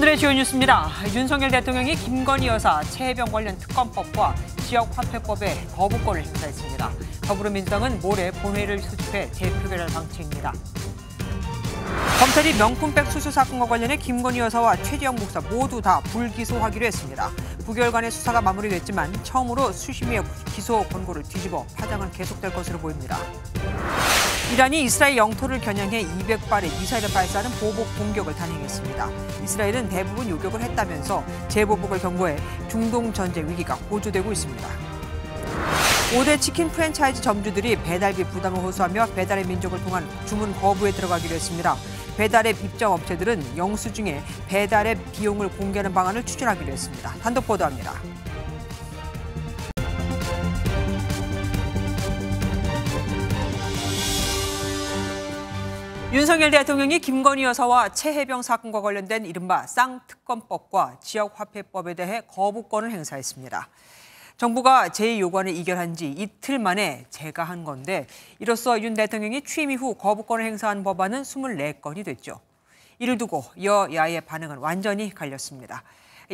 오늘의 주요 뉴스입니다. 윤석열 대통령이 김건희 여사 최혜병 관련 특검법과 지역화폐법에 거부권을 행사했습니다. 더불어민주당은 모레 본회의를 소집해 재표결할 방침입니다. 검찰이 명품백 수수 사건과 관련해 김건희 여사와 최재형 목사 모두 다 불기소하기로 했습니다. 9개월간의 수사가 마무리됐지만 처음으로 수심위의 기소 권고를 뒤집어 파장은 계속될 것으로 보입니다. 이란이 이스라엘 영토를 겨냥해 200발의 미사일을 발사하는 보복 공격을 단행했습니다. 이스라엘은 대부분 요격을 했다면서 재보복을 경고해 중동 전쟁 위기가 고조되고 있습니다. 5대 치킨 프랜차이즈 점주들이 배달비 부담을 호소하며 배달의 민족을 통한 주문 거부에 들어가기로 했습니다. 배달앱 입점 업체들은 영수증에 배달앱 비용을 공개하는 방안을 추진하기로 했습니다. 단독 보도합니다. 윤석열 대통령이 김건희 여사와 최혜병 사건과 관련된 이른바 쌍특검법과 지역화폐법에 대해 거부권을 행사했습니다. 정부가 제2요구안을 이결한 지 이틀 만에 제가한 건데 이로써 윤 대통령이 취임 이후 거부권을 행사한 법안은 24건이 됐죠. 이를 두고 여야의 반응은 완전히 갈렸습니다.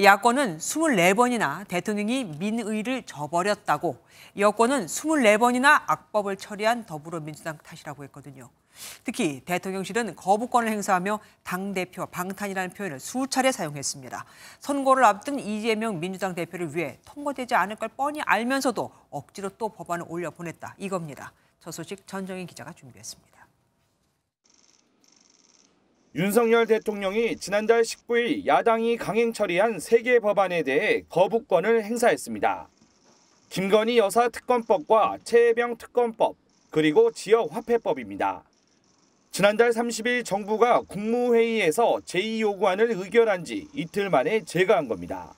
야권은 24번이나 대통령이 민의를 저버렸다고, 여권은 24번이나 악법을 처리한 더불어민주당 탓이라고 했거든요. 특히 대통령실은 거부권을 행사하며 당대표 방탄이라는 표현을 수차례 사용했습니다. 선거를 앞둔 이재명 민주당 대표를 위해 통과되지 않을 걸 뻔히 알면서도 억지로 또 법안을 올려보냈다, 이겁니다. 저 소식 전정희 기자가 준비했습니다. 윤석열 대통령이 지난달 19일 야당이 강행 처리한 3개 법안에 대해 거부권을 행사했습니다. 김건희 여사 특검법과 최혜병 특검법, 그리고 지역화폐법입니다. 지난달 30일 정부가 국무회의에서 제2요구안을 의결한 지 이틀 만에 제거한 겁니다.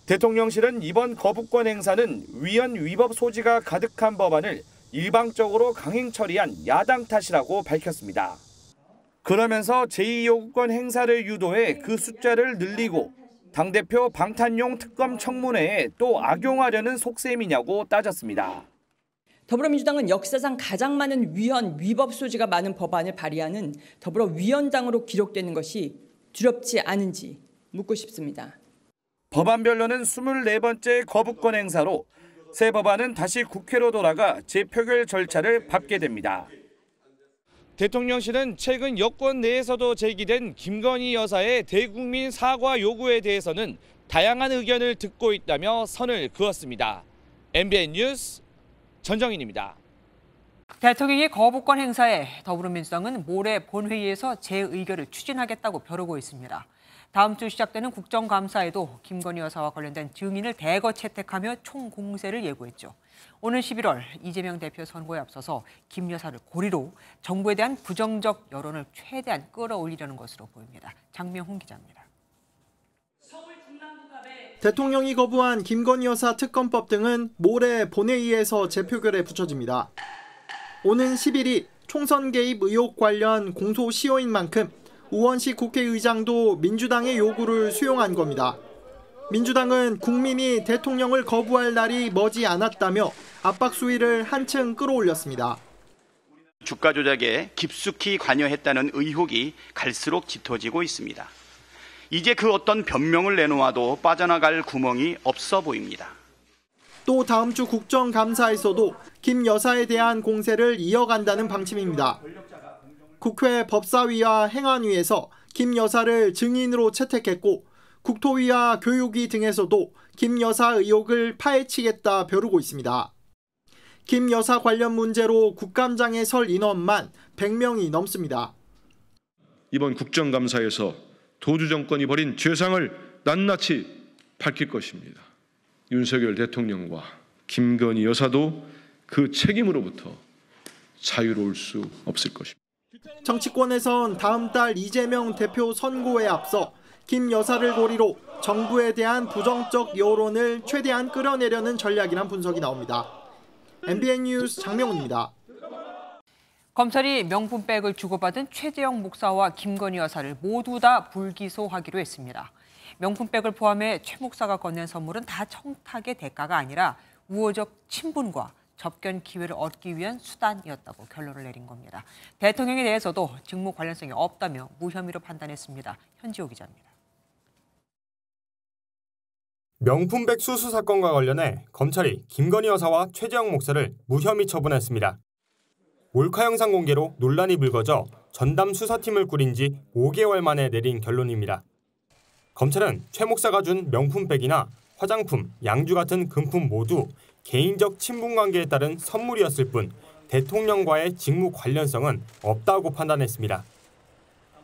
대통령실은 이번 거부권 행사는 위헌 위법 소지가 가득한 법안을 일방적으로 강행 처리한 야당 탓이라고 밝혔습니다. 그러면서 제2요구권 행사를 유도해 그 숫자를 늘리고 당대표 방탄용 특검 청문회에 또 악용하려는 속셈이냐고 따졌습니다. 더불어민주당은 역사상 가장 많은 위헌, 위법 소지가 많은 법안을 발의하는 더불어위원장으로 기록되는 것이 두렵지 않은지 묻고 싶습니다. 법안별로는 24번째 거부권 행사로 새 법안은 다시 국회로 돌아가 재표결 절차를 밟게 됩니다. 대통령실은 최근 여권 내에서도 제기된 김건희 여사의 대국민 사과 요구에 대해서는 다양한 의견을 듣고 있다며 선을 그었습니다. MBN 뉴스 전정인입니다. 대통령이 거부권 행사에 더불어민주당은 모레 본회의에서 재의결을 추진하겠다고 벼르고 있습니다. 다음 주 시작되는 국정감사에도 김건희 여사와 관련된 증인을 대거 채택하며 총공세를 예고했죠. 오는 11월 이재명 대표 선거에 앞서서 김 여사를 고리로 정부에 대한 부정적 여론을 최대한 끌어올리려는 것으로 보입니다. 장명훈 기자입니다. 대통령이 거부한 김건희 여사 특검법 등은 모레 본회의에서 재표결에 붙여집니다. 오는 10일이 총선 개입 의혹 관련 공소 시효인 만큼 우원식 국회의장도 민주당의 요구를 수용한 겁니다. 민주당은 국민이 대통령을 거부할 날이 머지 않았다며 압박 수위를 한층 끌어올렸습니다. 주가 조작에 깊숙이 관여했다는 의혹이 갈수록 짙어지고 있습니다. 이제 그 어떤 변명을 내놓아도 빠져나갈 구멍이 없어 보입니다. 또 다음 주 국정감사에서도 김 여사에 대한 공세를 이어간다는 방침입니다. 국회 법사위와 행안위에서 김 여사를 증인으로 채택했고 국토위와 교육위 등에서도 김 여사 의혹을 파헤치겠다 벼르고 있습니다. 김 여사 관련 문제로 국감장에 설 인원만 100명이 넘습니다. 이번 국정감사에서 도주 정권이 벌인 죄상을 낱낱이 밝힐 것입니다. 윤석열 대통령과 김건희 여사도 그 책임으로부터 자유로울 수 없을 것입니다. 정치권에선 다음 달 이재명 대표 선고에 앞서 김 여사를 고리로 정부에 대한 부정적 여론을 최대한 끌어내려는 전략이란 분석이 나옵니다. MBN 뉴스 장명훈입니다. 검찰이 명품백을 주고받은 최재형 목사와 김건희 여사를 모두 다 불기소하기로 했습니다. 명품백을 포함해 최 목사가 건넨 선물은 다 청탁의 대가가 아니라 우호적 친분과 접견 기회를 얻기 위한 수단이었다고 결론을 내린 겁니다. 대통령에 대해서도 직무 관련성이 없다며 무혐의로 판단했습니다. 현지호 기자입니다. 명품백 수수 사건과 관련해 검찰이 김건희 여사와 최재형 목사를 무혐의 처분했습니다. 몰카 영상 공개로 논란이 불거져 전담 수사팀을 꾸린 지 5개월 만에 내린 결론입니다. 검찰은 최 목사가 준 명품백이나 화장품, 양주 같은 금품 모두 개인적 친분관계에 따른 선물이었을 뿐 대통령과의 직무 관련성은 없다고 판단했습니다.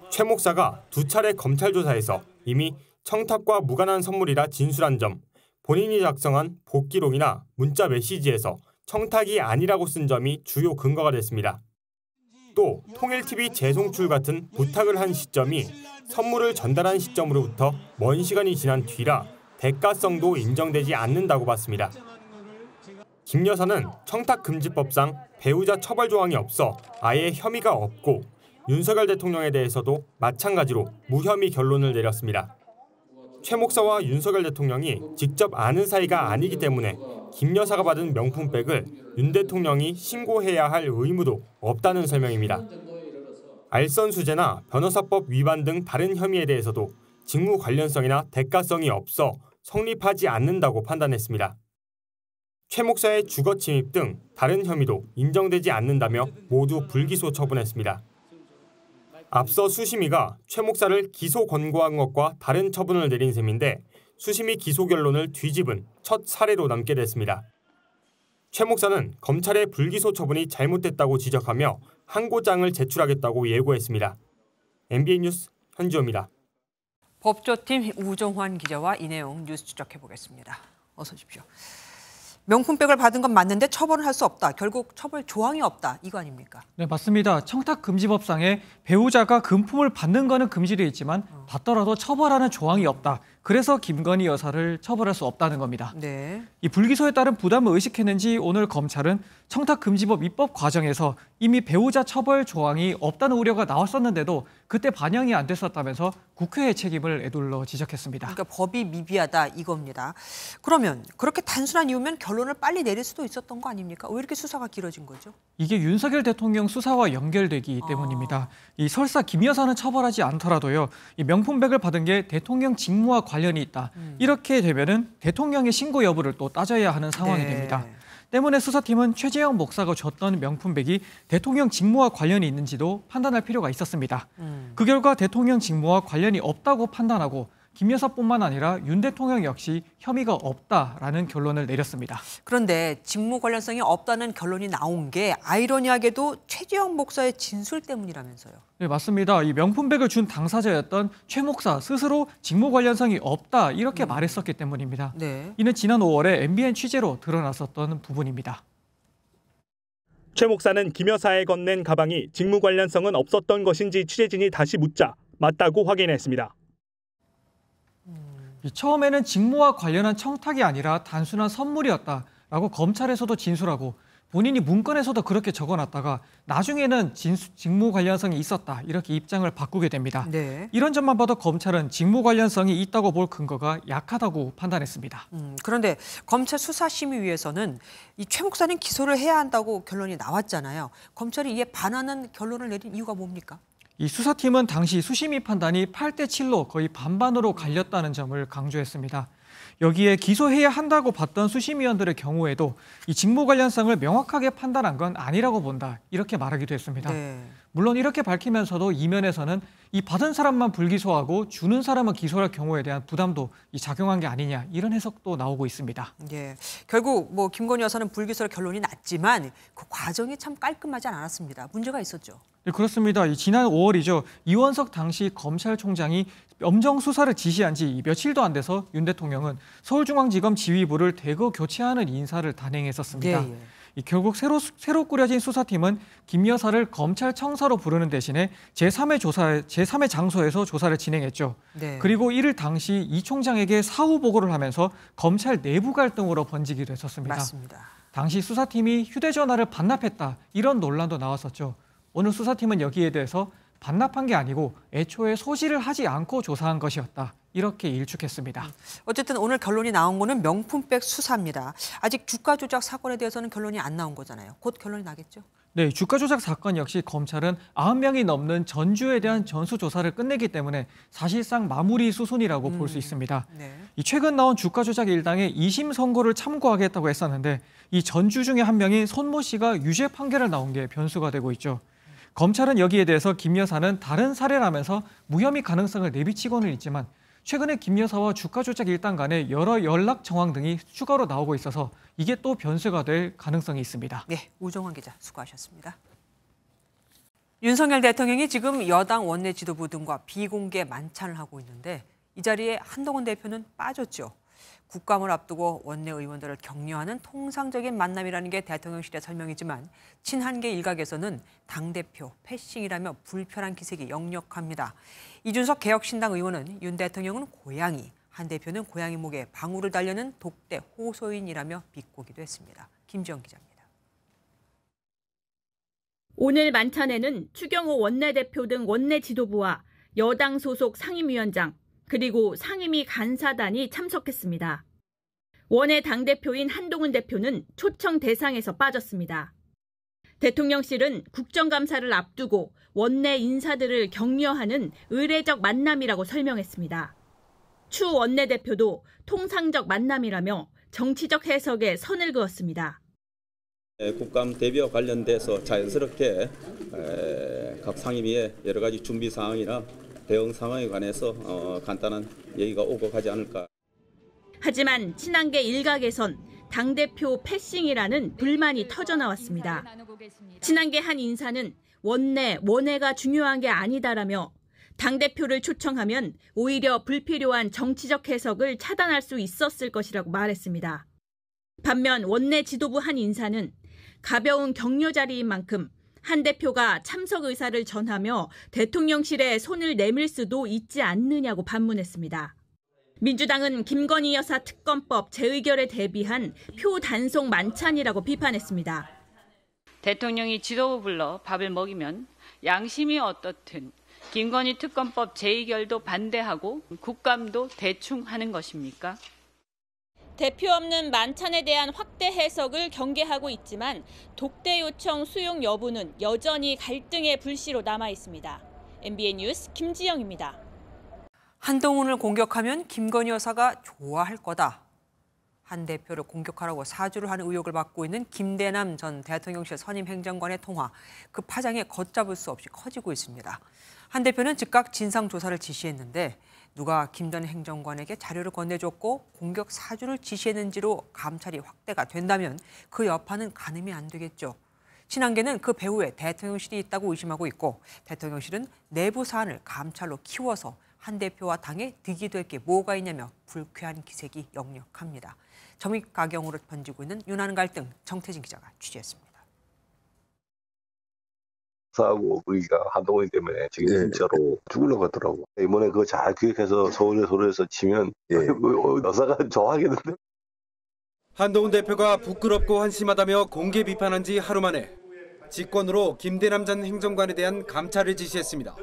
최 목사가 2차례 검찰 조사에서 이미 청탁과 무관한 선물이라 진술한 점, 본인이 작성한 복기록이나 문자 메시지에서 청탁이 아니라고 쓴 점이 주요 근거가 됐습니다. 또 통일TV 재송출 같은 부탁을 한 시점이 선물을 전달한 시점으로부터 먼 시간이 지난 뒤라 대가성도 인정되지 않는다고 봤습니다. 김 여사는 청탁금지법상 배우자 처벌 조항이 없어 아예 혐의가 없고 윤석열 대통령에 대해서도 마찬가지로 무혐의 결론을 내렸습니다. 최 목사와 윤석열 대통령이 직접 아는 사이가 아니기 때문에 김 여사가 받은 명품백을 윤 대통령이 신고해야 할 의무도 없다는 설명입니다. 알선수재나 변호사법 위반 등 다른 혐의에 대해서도 직무 관련성이나 대가성이 없어 성립하지 않는다고 판단했습니다. 최 목사의 주거 침입 등 다른 혐의도 인정되지 않는다며 모두 불기소 처분했습니다. 앞서 수심위가 최 목사를 기소 권고한 것과 다른 처분을 내린 셈인데 수심위 기소 결론을 뒤집은 첫 사례로 남게 됐습니다. 최 목사는 검찰의 불기소 처분이 잘못됐다고 지적하며 항고장을 제출하겠다고 예고했습니다. MBN 뉴스 현지호입니다. 법조팀 우종환 기자와 이 내용 뉴스 추적해보겠습니다. 어서 오십시오. 명품백을 받은 건 맞는데 처벌을 할 수 없다. 결국 처벌 조항이 없다. 이거 아닙니까? 네, 맞습니다. 청탁금지법상에 배우자가 금품을 받는 거는 금지되어 있지만 받더라도 처벌하는 조항이 없다. 그래서 김건희 여사를 처벌할 수 없다는 겁니다. 네. 이 불기소에 따른 부담을 의식했는지 오늘 검찰은 청탁금지법 입법 과정에서 이미 배우자 처벌 조항이 없다는 우려가 나왔었는데도 그때 반영이 안 됐었다면서 국회의 책임을 에둘러 지적했습니다. 그러니까 법이 미비하다 이겁니다. 그러면 그렇게 단순한 이유면 결론을 빨리 내릴 수도 있었던 거 아닙니까? 왜 이렇게 수사가 길어진 거죠? 이게 윤석열 대통령 수사와 연결되기 때문입니다. 이 설사 김 여사는 처벌하지 않더라도요. 이 명품백을 받은 게 대통령 직무와 관련이 있다. 이렇게 되면은 대통령의 신고 여부를 또 따져야 하는 상황이 됩니다. 때문에 수사팀은 최재형 목사가 줬던 명품백이 대통령 직무와 관련이 있는지도 판단할 필요가 있었습니다. 그 결과 대통령 직무와 관련이 없다고 판단하고 김 여사뿐만 아니라 윤 대통령 역시 혐의가 없다라는 결론을 내렸습니다. 그런데 직무 관련성이 없다는 결론이 나온 게 아이러니하게도 최재형 목사의 진술 때문이라면서요. 네, 맞습니다. 이 명품백을 준 당사자였던 최 목사 스스로 직무 관련성이 없다 이렇게 말했었기 때문입니다. 네. 이는 지난 5월에 MBN 취재로 드러났었던 부분입니다. 최 목사는 김 여사에 건넨 가방이 직무 관련성은 없었던 것인지 취재진이 다시 묻자 맞다고 확인했습니다. 처음에는 직무와 관련한 청탁이 아니라 단순한 선물이었다라고 검찰에서도 진술하고 본인이 문건에서도 그렇게 적어놨다가 나중에는 직무 관련성이 있었다 이렇게 입장을 바꾸게 됩니다. 네. 이런 점만 봐도 검찰은 직무 관련성이 있다고 볼 근거가 약하다고 판단했습니다. 그런데 검찰 수사심의위에서는 이 최 목사는 기소를 해야 한다고 결론이 나왔잖아요. 검찰이 이에 반하는 결론을 내린 이유가 뭡니까? 이 수사팀은 당시 수심위 판단이 8대7로 거의 반반으로 갈렸다는 점을 강조했습니다. 여기에 기소해야 한다고 봤던 수심위원들의 경우에도 이 직무 관련성을 명확하게 판단한 건 아니라고 본다 이렇게 말하기도 했습니다. 네. 물론 이렇게 밝히면서도 이면에서는 이 받은 사람만 불기소하고 주는 사람은 기소할 경우에 대한 부담도 작용한 게 아니냐 이런 해석도 나오고 있습니다. 예, 결국 뭐 김건희 여사는 불기소로 결론이 났지만 그 과정이 참 깔끔하지 않았습니다. 문제가 있었죠. 네, 그렇습니다. 지난 5월이죠. 이원석 당시 검찰총장이 엄정 수사를 지시한 지 며칠도 안 돼서 윤 대통령은 서울중앙지검 지휘부를 대거 교체하는 인사를 단행했었습니다. 예. 결국 새로 꾸려진 수사팀은 김 여사를 검찰청사로 부르는 대신에 제3의 장소에서 조사를 진행했죠. 네. 그리고 이를 당시 이 총장에게 사후 보고를 하면서 검찰 내부 갈등으로 번지기도 했었습니다. 맞습니다. 당시 수사팀이 휴대전화를 반납했다 이런 논란도 나왔었죠. 오늘 수사팀은 여기에 대해서 반납한 게 아니고 애초에 소지를 하지 않고 조사한 것이었다. 이렇게 일축했습니다. 어쨌든 오늘 결론이 나온 거는 명품백 수사입니다. 아직 주가 조작 사건에 대해서는 결론이 안 나온 거잖아요. 곧 결론이 나겠죠? 네, 주가 조작 사건 역시 검찰은 90명이 넘는 전주에 대한 전수조사를 끝내기 때문에 사실상 마무리 수순이라고 볼 수 있습니다. 네. 이 최근 나온 주가 조작 일당의 2심 선고를 참고하겠다고 했었는데 이 전주 중에 한 명인 손모 씨가 유죄 판결을 나온 게 변수가 되고 있죠. 검찰은 여기에 대해서 김 여사는 다른 사례라면서 무혐의 가능성을 내비치고는 있지만 최근에 김 여사와 주가 조작 일당 간의 여러 연락 정황 등이 추가로 나오고 있어서 이게 또 변수가 될 가능성이 있습니다. 네, 우종환 기자 수고하셨습니다. 윤석열 대통령이 지금 여당 원내 지도부 등과 비공개 만찬을 하고 있는데 이 자리에 한동훈 대표는 빠졌죠. 국감을 앞두고 원내 의원들을 격려하는 통상적인 만남이라는 게 대통령실의 설명이지만 친한계 일각에서는 당대표 패싱이라며 불편한 기색이 역력합니다. 이준석 개혁신당 의원은 윤 대통령은 고양이, 한 대표는 고양이 목에 방울을 달려는 독대 호소인이라며 비꼬기도 했습니다. 김지영 기자입니다. 오늘 만찬에는 추경호 원내대표 등 원내 지도부와 여당 소속 상임위원장, 그리고 상임위 간사단이 참석했습니다. 원외 당대표인 한동훈 대표는 초청 대상에서 빠졌습니다. 대통령실은 국정감사를 앞두고 원내 인사들을 격려하는 의례적 만남이라고 설명했습니다. 추 원내대표도 통상적 만남이라며 정치적 해석에 선을 그었습니다. 국감 대비와 관련돼서 자연스럽게 각 상임위의 여러 가지 준비 사항이나 대응 상황에 관해서 간단한 얘기가 오고 가지 않을까. 하지만 친한계 일각에선 당대표 패싱이라는 불만이 터져나왔습니다. 친한계 한 인사는 원내가 중요한 게 아니다라며 당대표를 초청하면 오히려 불필요한 정치적 해석을 차단할 수 있었을 것이라고 말했습니다. 반면 원내 지도부 한 인사는 가벼운 격려 자리인 만큼 한 대표가 참석 의사를 전하며 대통령실에 손을 내밀 수도 있지 않느냐고 반문했습니다. 민주당은 김건희 여사 특검법 재의결에 대비한 표 단속 만찬이라고 비판했습니다. 대통령이 지도부 불러 밥을 먹이면 양심이 어떻든 김건희 특검법 재의결도 반대하고 국감도 대충 하는 것입니까? 대표 없는 만찬에 대한 확대 해석을 경계하고 있지만 독대 요청 수용 여부는 여전히 갈등의 불씨로 남아 있습니다. MBN 뉴스 김지영입니다. 한동훈을 공격하면 김건희 여사가 좋아할 거다. 한 대표를 공격하라고 사주를 하는 의혹을 받고 있는 김대남 전 대통령실 선임 행정관의 통화. 그 파장이 걷잡을 수 없이 커지고 있습니다. 한 대표는 즉각 진상조사를 지시했는데 누가 김 전 행정관에게 자료를 건네줬고 공격 사주를 지시했는지로 감찰이 확대가 된다면 그 여파는 가늠이 안 되겠죠. 친한계는 그 배후에 대통령실이 있다고 의심하고 있고 대통령실은 내부 사안을 감찰로 키워서 한 대표와 당에 득이 될 게 뭐가 있냐며 불쾌한 기색이 역력합니다. 점입가경으로 번지고 있는 윤한 갈등 정태진 기자가 취재했습니다. 하고 우리가 한동훈 때문에 지금 진짜로 죽으려고 하더라고. 이번에 그거 잘 기획해서 서울에서 치면 여사가 좋아하겠는데. 한동훈 대표가 부끄럽고 한심하다며 공개 비판한 지 하루 만에 직권으로 김대남 전 행정관에 대한 감찰을 지시했습니다.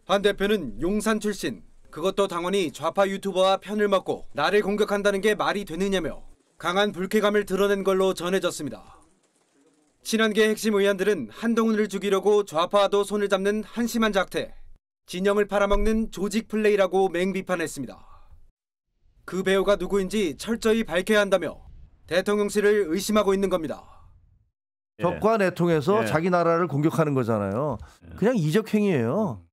한 대표는 용산 출신, 그것도 당원이 좌파 유튜버와 편을 먹고 나를 공격한다는 게 말이 되느냐며 강한 불쾌감을 드러낸 걸로 전해졌습니다. 친한계 핵심 의원들은 한동훈을 죽이려고 좌파와도 손을 잡는 한심한 작태, 진영을 팔아먹는 조직 플레이라고 맹비판했습니다. 그 배우가 누구인지 철저히 밝혀야 한다며 대통령실을 의심하고 있는 겁니다. 적과 내통해서 자기 나라를 공격하는 거잖아요. 그냥 이적 행위예요.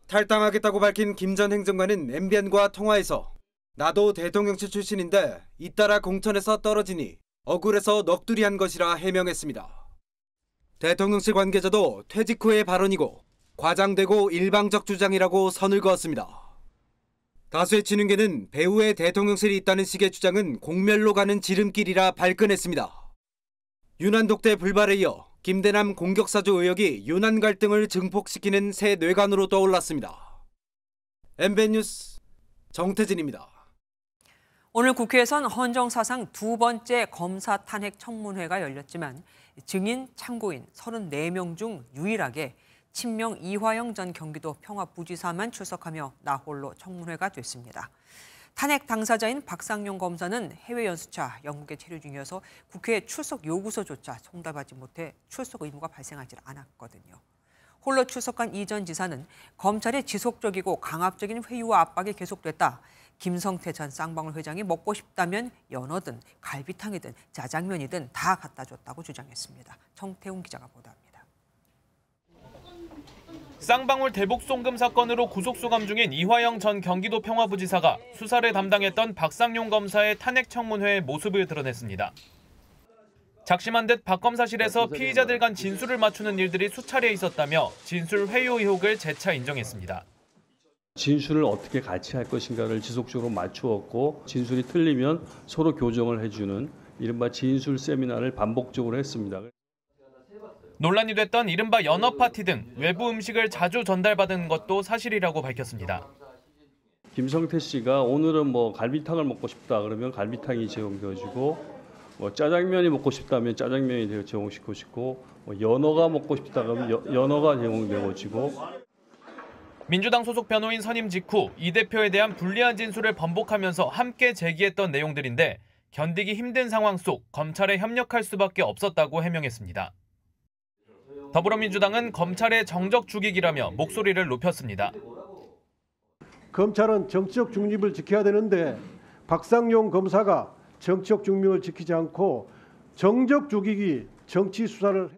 탈당하겠다고 밝힌 김 전 행정관은 MBN과 통화에서 나도 대통령실 출신인데 잇따라 공천에서 떨어지니 억울해서 넋두리 한 것이라 해명했습니다. 대통령실 관계자도 퇴직 후의 발언이고 과장되고 일방적 주장이라고 선을 그었습니다. 다수의 친윤계는 배후에 대통령실이 있다는 식의 주장은 공멸로 가는 지름길이라 발끈했습니다. 윤한 독대 불발에 이어 김대남 공격사주 의혹이 윤한 갈등을 증폭시키는 새 뇌관으로 떠올랐습니다. MBN 뉴스 정태진입니다. 오늘 국회에선 헌정사상 두 번째 검사 탄핵 청문회가 열렸지만 증인, 참고인 34명 중 유일하게 친명 이화영 전 경기도 평화부지사만 출석하며 나홀로 청문회가 됐습니다. 탄핵 당사자인 박상용 검사는 해외 연수차 영국에 체류 중이어서 국회 출석 요구서조차 송달받지 못해 출석 의무가 발생하지 않았거든요. 홀로 출석한 이 전 지사는 검찰의 지속적이고 강압적인 회유와 압박이 계속됐다. 김성태 전 쌍방울 회장이 먹고 싶다면 연어든 갈비탕이든 짜장면이든 다 갖다 줬다고 주장했습니다. 정태웅 기자가 보도합니다. 쌍방울 대북 송금 사건으로 구속수감 중인 이화영 전 경기도 평화부지사가 수사를 담당했던 박상용 검사의 탄핵 청문회의 모습을 드러냈습니다. 작심한 듯 박 검사실에서 피의자들 간 진술을 맞추는 일들이 수차례 있었다며 진술 회유 의혹을 재차 인정했습니다. 진술을 어떻게 같이 할 것인가를 지속적으로 맞추었고 진술이 틀리면 서로 교정을 해주는 이른바 진술 세미나를 반복적으로 했습니다. 논란이 됐던 이른바 연어 파티 등 외부 음식을 자주 전달받은 것도 사실이라고 밝혔습니다. 김성태 씨가 오늘은 갈비탕을 먹고 싶다 그러면 갈비탕이 제공되어지고 짜장면이 먹고 싶다면 짜장면이 제공시키고 연어가 먹고 싶다 그러면 연어가 제공되어지고. 민주당 소속 변호인 선임 직후 이 대표에 대한 불리한 진술을 번복하면서 함께 제기했던 내용들인데 견디기 힘든 상황 속 검찰에 협력할 수밖에 없었다고 해명했습니다. 더불어민주당은 검찰의 정적 죽이기라며 목소리를 높였습니다. 검찰은 정치적 중립을 지켜야 되는데 박상용 검사가 정치적 중립을 지키지 않고 정적 죽이기, 정치 수사를.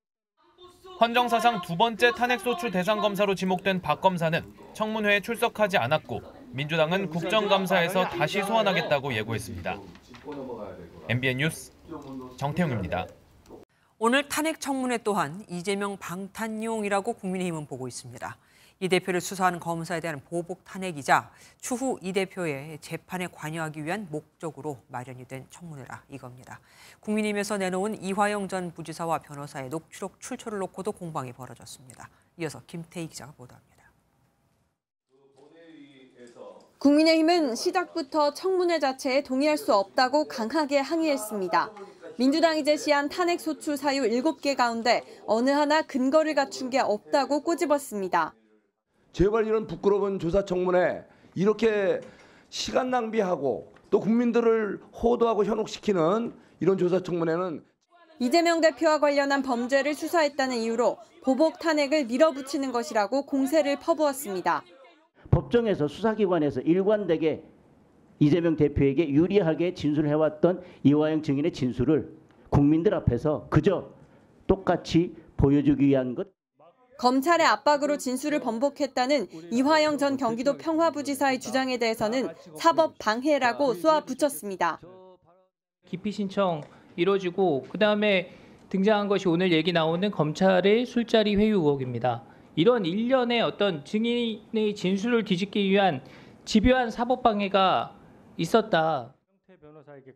헌정사상 두 번째 탄핵소추 대상 검사로 지목된 박 검사는 청문회에 출석하지 않았고 민주당은 국정감사에서 다시 소환하겠다고 예고했습니다. MBN 뉴스 정태웅입니다. 오늘 탄핵 청문회 또한 이재명 방탄용이라고 국민의힘은 보고 있습니다. 이 대표를 수사하는 검사에 대한 보복 탄핵이자 추후 이 대표의 재판에 관여하기 위한 목적으로 마련이 된 청문회라 이겁니다. 국민의힘에서 내놓은 이화영 전 부지사와 변호사의 녹취록 출처를 놓고도 공방이 벌어졌습니다. 이어서 김태희 기자가 보도합니다. 국민의힘은 시작부터 청문회 자체에 동의할 수 없다고 강하게 항의했습니다. 민주당이 제시한 탄핵소추 사유 7개 가운데 어느 하나 근거를 갖춘 게 없다고 꼬집었습니다. 제발 이런 부끄러운 조사 청문회 이렇게 시간 낭비하고 또 국민들을 호도하고 현혹시키는 이런 조사 청문회는 이재명 대표와 관련한 범죄를 수사했다는 이유로 보복 탄핵을 밀어붙이는 것이라고 공세를 퍼부었습니다. 법정에서 수사기관에서 일관되게 이재명 대표에게 유리하게 진술해왔던 이화영 증인의 진술을 국민들 앞에서 그저 똑같이 보여주기 위한 것. 검찰의 압박으로 진술을 번복했다는 이화영 전 경기도 평화부지사의 주장에 대해서는 사법 방해라고 쏘아붙였습니다. 기피 신청 이뤄지고 그다음에 등장한 것이 오늘 얘기 나오는 검찰의 술자리 회유 의혹입니다. 이런 일련의 어떤 증인의 진술을 뒤집기 위한 집요한 사법 방해가 있었다.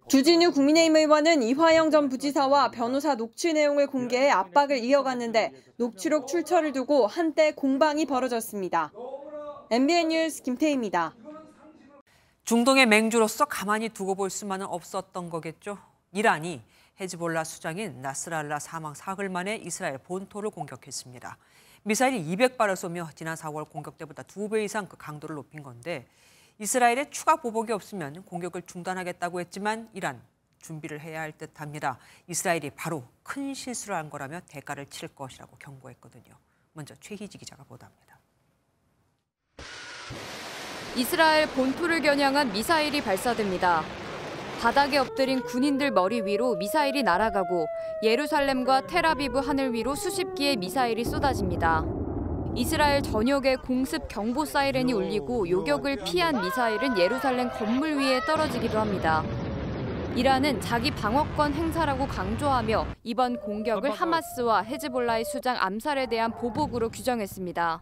주진우 국민의힘 의원은 이화영 전 부지사와 변호사 녹취 내용을 공개해 압박을 이어갔는데 녹취록 출처를 두고 한때 공방이 벌어졌습니다. MBN 뉴스 김태희입니다. 중동의 맹주로서 가만히 두고 볼 수만은 없었던 거겠죠. 이란이 헤즈볼라 수장인 나스랄라 사망 사흘 만에 이스라엘 본토를 공격했습니다. 미사일이 200발을 쏘며 지난 4월 공격 때보다 2배 이상 그 강도를 높인 건데 이스라엘의 추가 보복이 없으면 공격을 중단하겠다고 했지만 이란 준비를 해야 할 듯합니다. 이스라엘이 바로 큰 실수를 한 거라며 대가를 치를 것이라고 경고했거든요. 먼저 최희지 기자가 보도합니다. 이스라엘 본토를 겨냥한 미사일이 발사됩니다. 바닥에 엎드린 군인들 머리 위로 미사일이 날아가고 예루살렘과 텔아비브 하늘 위로 수십 기의 미사일이 쏟아집니다. 이스라엘 전역에 공습 경보 사이렌이 울리고 요격을 피한 미사일은 예루살렘 건물 위에 떨어지기도 합니다. 이란은 자기 방어권 행사라고 강조하며 이번 공격을 하마스와 헤즈볼라의 수장 암살에 대한 보복으로 규정했습니다.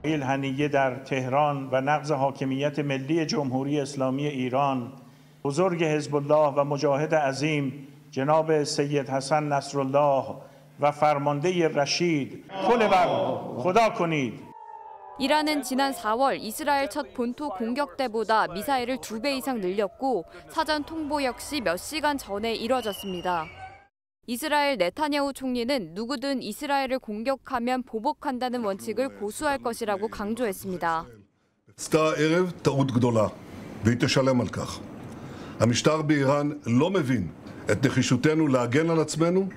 الهنیه در تهران و نقض حاکمیت ملی جمهوری اسلامی ایران بزرگ حزب الله و مجاهد عظیم جناب سید حسن نصرالله و فرمانده رشید خل بر خدا کنید. 이란은 지난 4월 이스라엘 첫 본토 공격 때보다 미사일을 2배 이상 늘렸고 사전 통보 역시 몇 시간 전에 이뤄졌습니다. 이스라엘 네타냐후 총리는 누구든 이스라엘을 공격하면 보복한다는 원칙을 고수할 것이라고 강조했습니다. והיא תשלם על כך. המשטר באיראן לא מבין את נחישותנו להגן על עצמנו.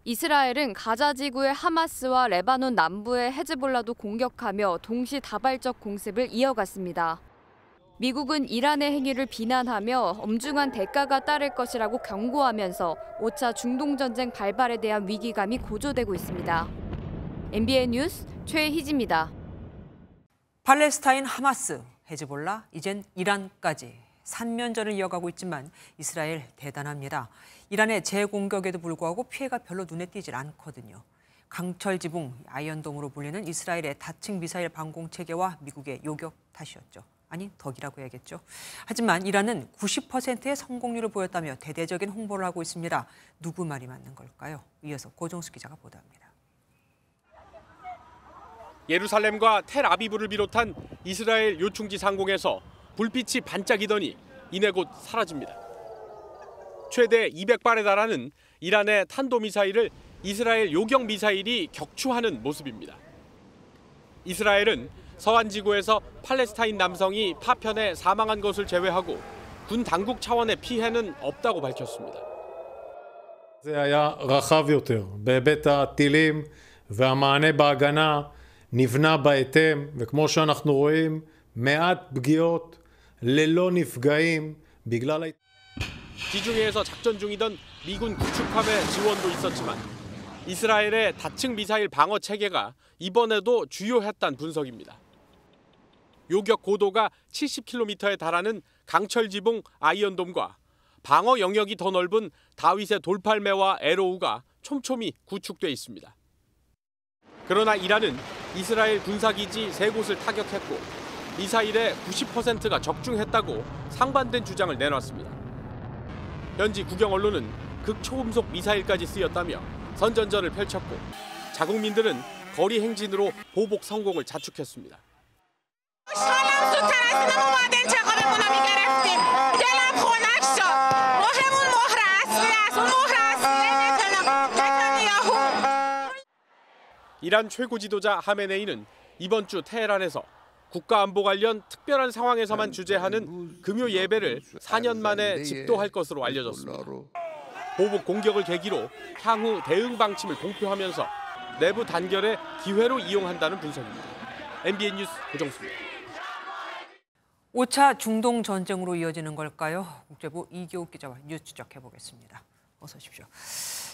이스라엘은 가자 지구의 하마스와 레바논 남부의 헤즈볼라도 공격하며 동시다발적 공습을 이어갔습니다. 미국은 이란의 행위를 비난하며 엄중한 대가가 따를 것이라고 경고하면서 5차 중동전쟁 발발에 대한 위기감이 고조되고 있습니다. MBN 뉴스 최희지입니다. 팔레스타인 하마스, 헤즈볼라, 이젠 이란까지 삼면전을 이어가고 있지만 이스라엘 대단합니다. 이란의 재공격에도 불구하고 피해가 별로 눈에 띄질 않거든요. 강철 지붕 아이언돔으로 불리는 이스라엘의 다층 미사일 방공 체계와 미국의 요격 탓이었죠. 아니, 덕이라고 해야겠죠. 하지만 이란은 90%의 성공률을 보였다며 대대적인 홍보를 하고 있습니다. 누구 말이 맞는 걸까요? 이어서 고정수 기자가 보도합니다. 예루살렘과 텔아비브를 비롯한 이스라엘 요충지 상공에서 불빛이 반짝이더니 이내 곧 사라집니다. 최대 200발에 달하는 이란의 탄도미사일을 이스라엘 요격 미사일이 격추하는 모습입니다. 이스라엘은 서한 지구에서 팔레스타인 남성이 파편에 사망한 것을 제외하고 군 당국 차원의 피해는 없다고 밝혔습니다. זה היה רחב יותר בהיבט הטילים והמענה בהגנה נבנה בהתאם, וכמו שאנחנו רואים מעט פגיעות ללא נפגעים בגלל 지중해에서 작전 중이던 미군 구축함의 지원도 있었지만 이스라엘의 다층 미사일 방어 체계가 이번에도 주요했다는 분석입니다. 요격 고도가 70km에 달하는 강철 지붕 아이언돔과 방어 영역이 더 넓은 다윗의 돌팔매와 에로우가 촘촘히 구축돼 있습니다. 그러나 이란은 이스라엘 군사기지 3곳을 타격했고 미사일의 90%가 적중했다고 상반된 주장을 내놨습니다. 현지 국영 언론은 극초음속 미사일까지 쓰였다며 선전전을 펼쳤고 자국민들은 거리 행진으로 보복 성공을 자축했습니다. 이란 최고 지도자 하메네이는 이번 주 테헤란에서 국가안보 관련 특별한 상황에서만 주재하는 금요 예배를 4년 만에 집도할 것으로 알려졌습니다. 보복 공격을 계기로 향후 대응 방침을 공표하면서 내부 단결의 기회로 이용한다는 분석입니다. MBN 뉴스 고정수입니다. 5차 중동 전쟁으로 이어지는 걸까요? 국제부 이교욱 기자와 뉴스 추적해보겠습니다. 어서 오십시오.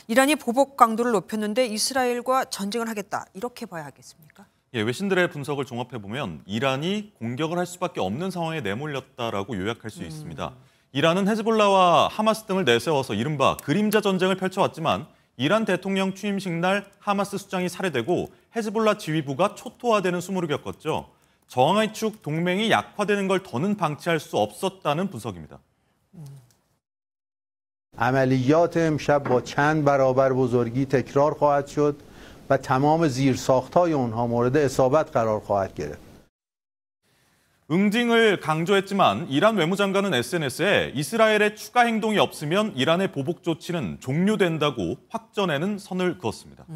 이란이 보복 강도를 높였는데 이스라엘과 전쟁을 하겠다, 이렇게 봐야 하겠습니까? 예, 외신들의 분석을 종합해보면 이란이 공격을 할 수밖에 없는 상황에 내몰렸다라고 요약할 수 있습니다. 이란은 헤즈볼라와 하마스 등을 내세워서 이른바 그림자 전쟁을 펼쳐왔지만 이란 대통령 취임식 날 하마스 수장이 살해되고 헤즈볼라 지휘부가 초토화되는 수모를 겪었죠. 저항의 축 동맹이 약화되는 걸 더는 방치할 수 없었다는 분석입니다. عملیات امشب با چند برابر بزرگی تکرار خواهد شد و تمام زیرساخت‌های اونها مورد اصابت قرار خواهد گرفت. 응징을 강조했지만 이란 외무장관은 SNS에 이스라엘의 추가 행동이 없으면 이란의 보복 조치는 종료된다고 확전에는 선을 그었습니다.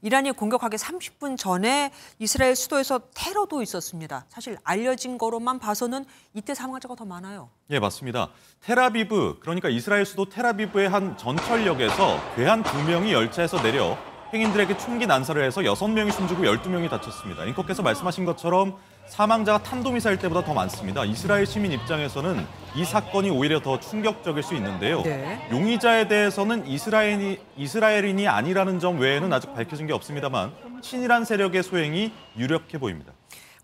이란이 공격하기 30분 전에 이스라엘 수도에서 테러도 있었습니다. 사실 알려진 거로만 봐서는 이때 사망자가 더 많아요. 예, 맞습니다. 텔아비브, 그러니까 이스라엘 수도 텔아비브의 한 전철역에서 괴한 2명이 열차에서 내려 행인들에게 총기 난사를 해서 6명이 숨지고 12명이 다쳤습니다. 앵커께서 말씀하신 것처럼 사망자가 탄도미사일 때보다 더 많습니다. 이스라엘 시민 입장에서는 이 사건이 오히려 더 충격적일 수 있는데요. 네. 용의자에 대해서는 이스라엘인이 아니라는 점 외에는 아직 밝혀진 게 없습니다만 친이란 세력의 소행이 유력해 보입니다.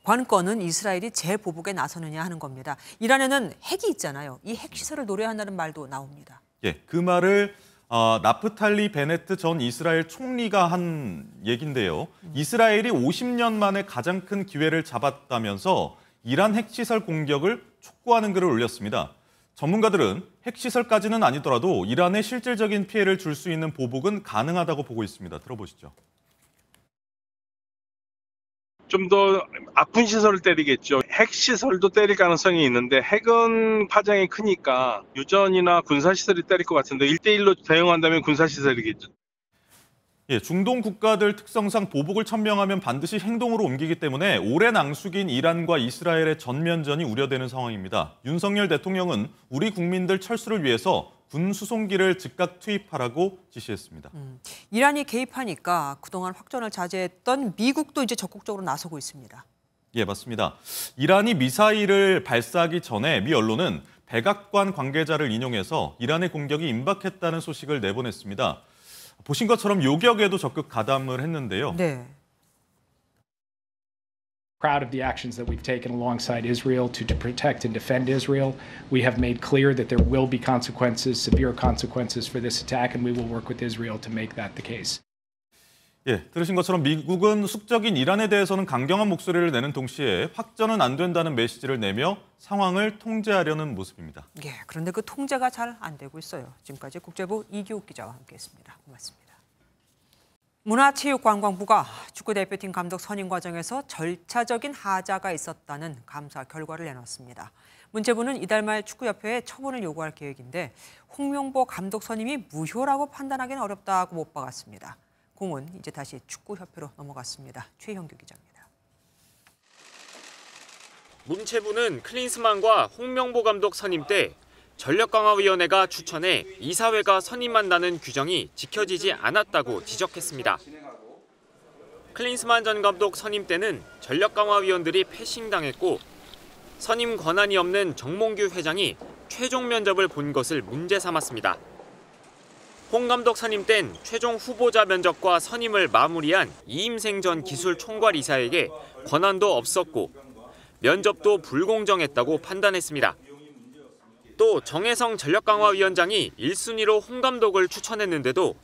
관건은 이스라엘이 재보복에 나서느냐 하는 겁니다. 이란에는 핵이 있잖아요. 이 핵시설을 노려한다는 말도 나옵니다. 예, 그 말을 나프탈리 베네트 전 이스라엘 총리가 한 얘긴데요. 이스라엘이 50년 만에 가장 큰 기회를 잡았다면서 이란 핵시설 공격을 촉구하는 글을 올렸습니다. 전문가들은 핵시설까지는 아니더라도 이란에 실질적인 피해를 줄 수 있는 보복은 가능하다고 보고 있습니다. 들어보시죠. 좀 더 아픈 시설을 때리겠죠. 핵시설도 때릴 가능성이 있는데 핵은 파장이 크니까 유전이나 군사시설이 때릴 것 같은데 1대1로 대응한다면 군사시설이겠죠. 예, 중동 국가들 특성상 보복을 천명하면 반드시 행동으로 옮기기 때문에 오랜 낭숙인 이란과 이스라엘의 전면전이 우려되는 상황입니다. 윤석열 대통령은 우리 국민들 철수를 위해서 군 수송기를 즉각 투입하라고 지시했습니다. 이란이 개입하니까 그동안 확전을 자제했던 미국도 이제 적극적으로 나서고 있습니다. 예, 맞습니다. 이란이 미사일을 발사하기 전에 미 언론은 백악관 관계자를 인용해서 이란의 공격이 임박했다는 소식을 내보냈습니다. 보신 것처럼 요격에도 적극 가담을 했는데요. 네. Proud of the actions that we've taken alongside Israel to protect and defend Israel. We have made clear that there will be consequences, severe consequences for this attack, and we will work with Israel to make that the case. 예, 들으신 것처럼 미국은 숙적인 이란에 대해서는 강경한 목소리를 내는 동시에 확전은 안 된다는 메시지를 내며 상황을 통제하려는 모습입니다. 예, 그런데 그 통제가 잘 안 되고 있어요. 지금까지 국제부 이기욱 기자와 함께했습니다. 고맙습니다. 문화체육관광부가 축구대표팀 감독 선임 과정에서 절차적인 하자가 있었다는 감사 결과를 내놨습니다. 문체부는 이달 말 축구협회에 처분을 요구할 계획인데 홍명보 감독 선임이 무효라고 판단하기는 어렵다고 못 박았습니다. 공은 이제 다시 축구협회로 넘어갔습니다. 최형규 기자입니다. 문체부는 클린스만과 홍명보 감독 선임 때 전력강화위원회가 추천해 이사회가 선임한다는 규정이 지켜지지 않았다고 지적했습니다. 클린스만 전 감독 선임 때는 전력강화위원들이 패싱당했고 선임 권한이 없는 정몽규 회장이 최종 면접을 본 것을 문제 삼았습니다. 홍 감독 선임 땐 최종 후보자 면접과 선임을 마무리한 이임생 전 기술총괄이사에게 권한도 없었고 면접도 불공정했다고 판단했습니다. 또 정혜성 전력강화위원장이 1순위로 홍 감독을 추천했는데도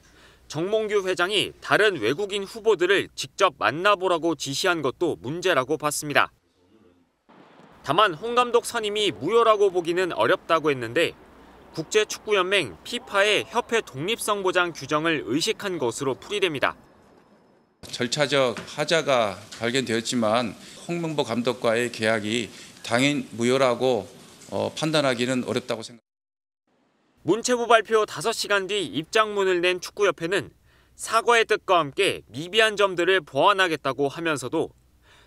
정몽규 회장이 다른 외국인 후보들을 직접 만나보라고 지시한 것도 문제라고 봤습니다. 다만 홍 감독 선임이 무효라고 보기는 어렵다고 했는데 국제축구연맹 FIFA의 협회 독립성 보장 규정을 의식한 것으로 풀이됩니다. 절차적 하자가 발견되었지만 홍명보 감독과의 계약이 당연 무효라고 판단하기는 어렵다고 생각합니다. 문체부 발표 5시간 뒤 입장문을 낸 축구협회는 사과의 뜻과 함께 미비한 점들을 보완하겠다고 하면서도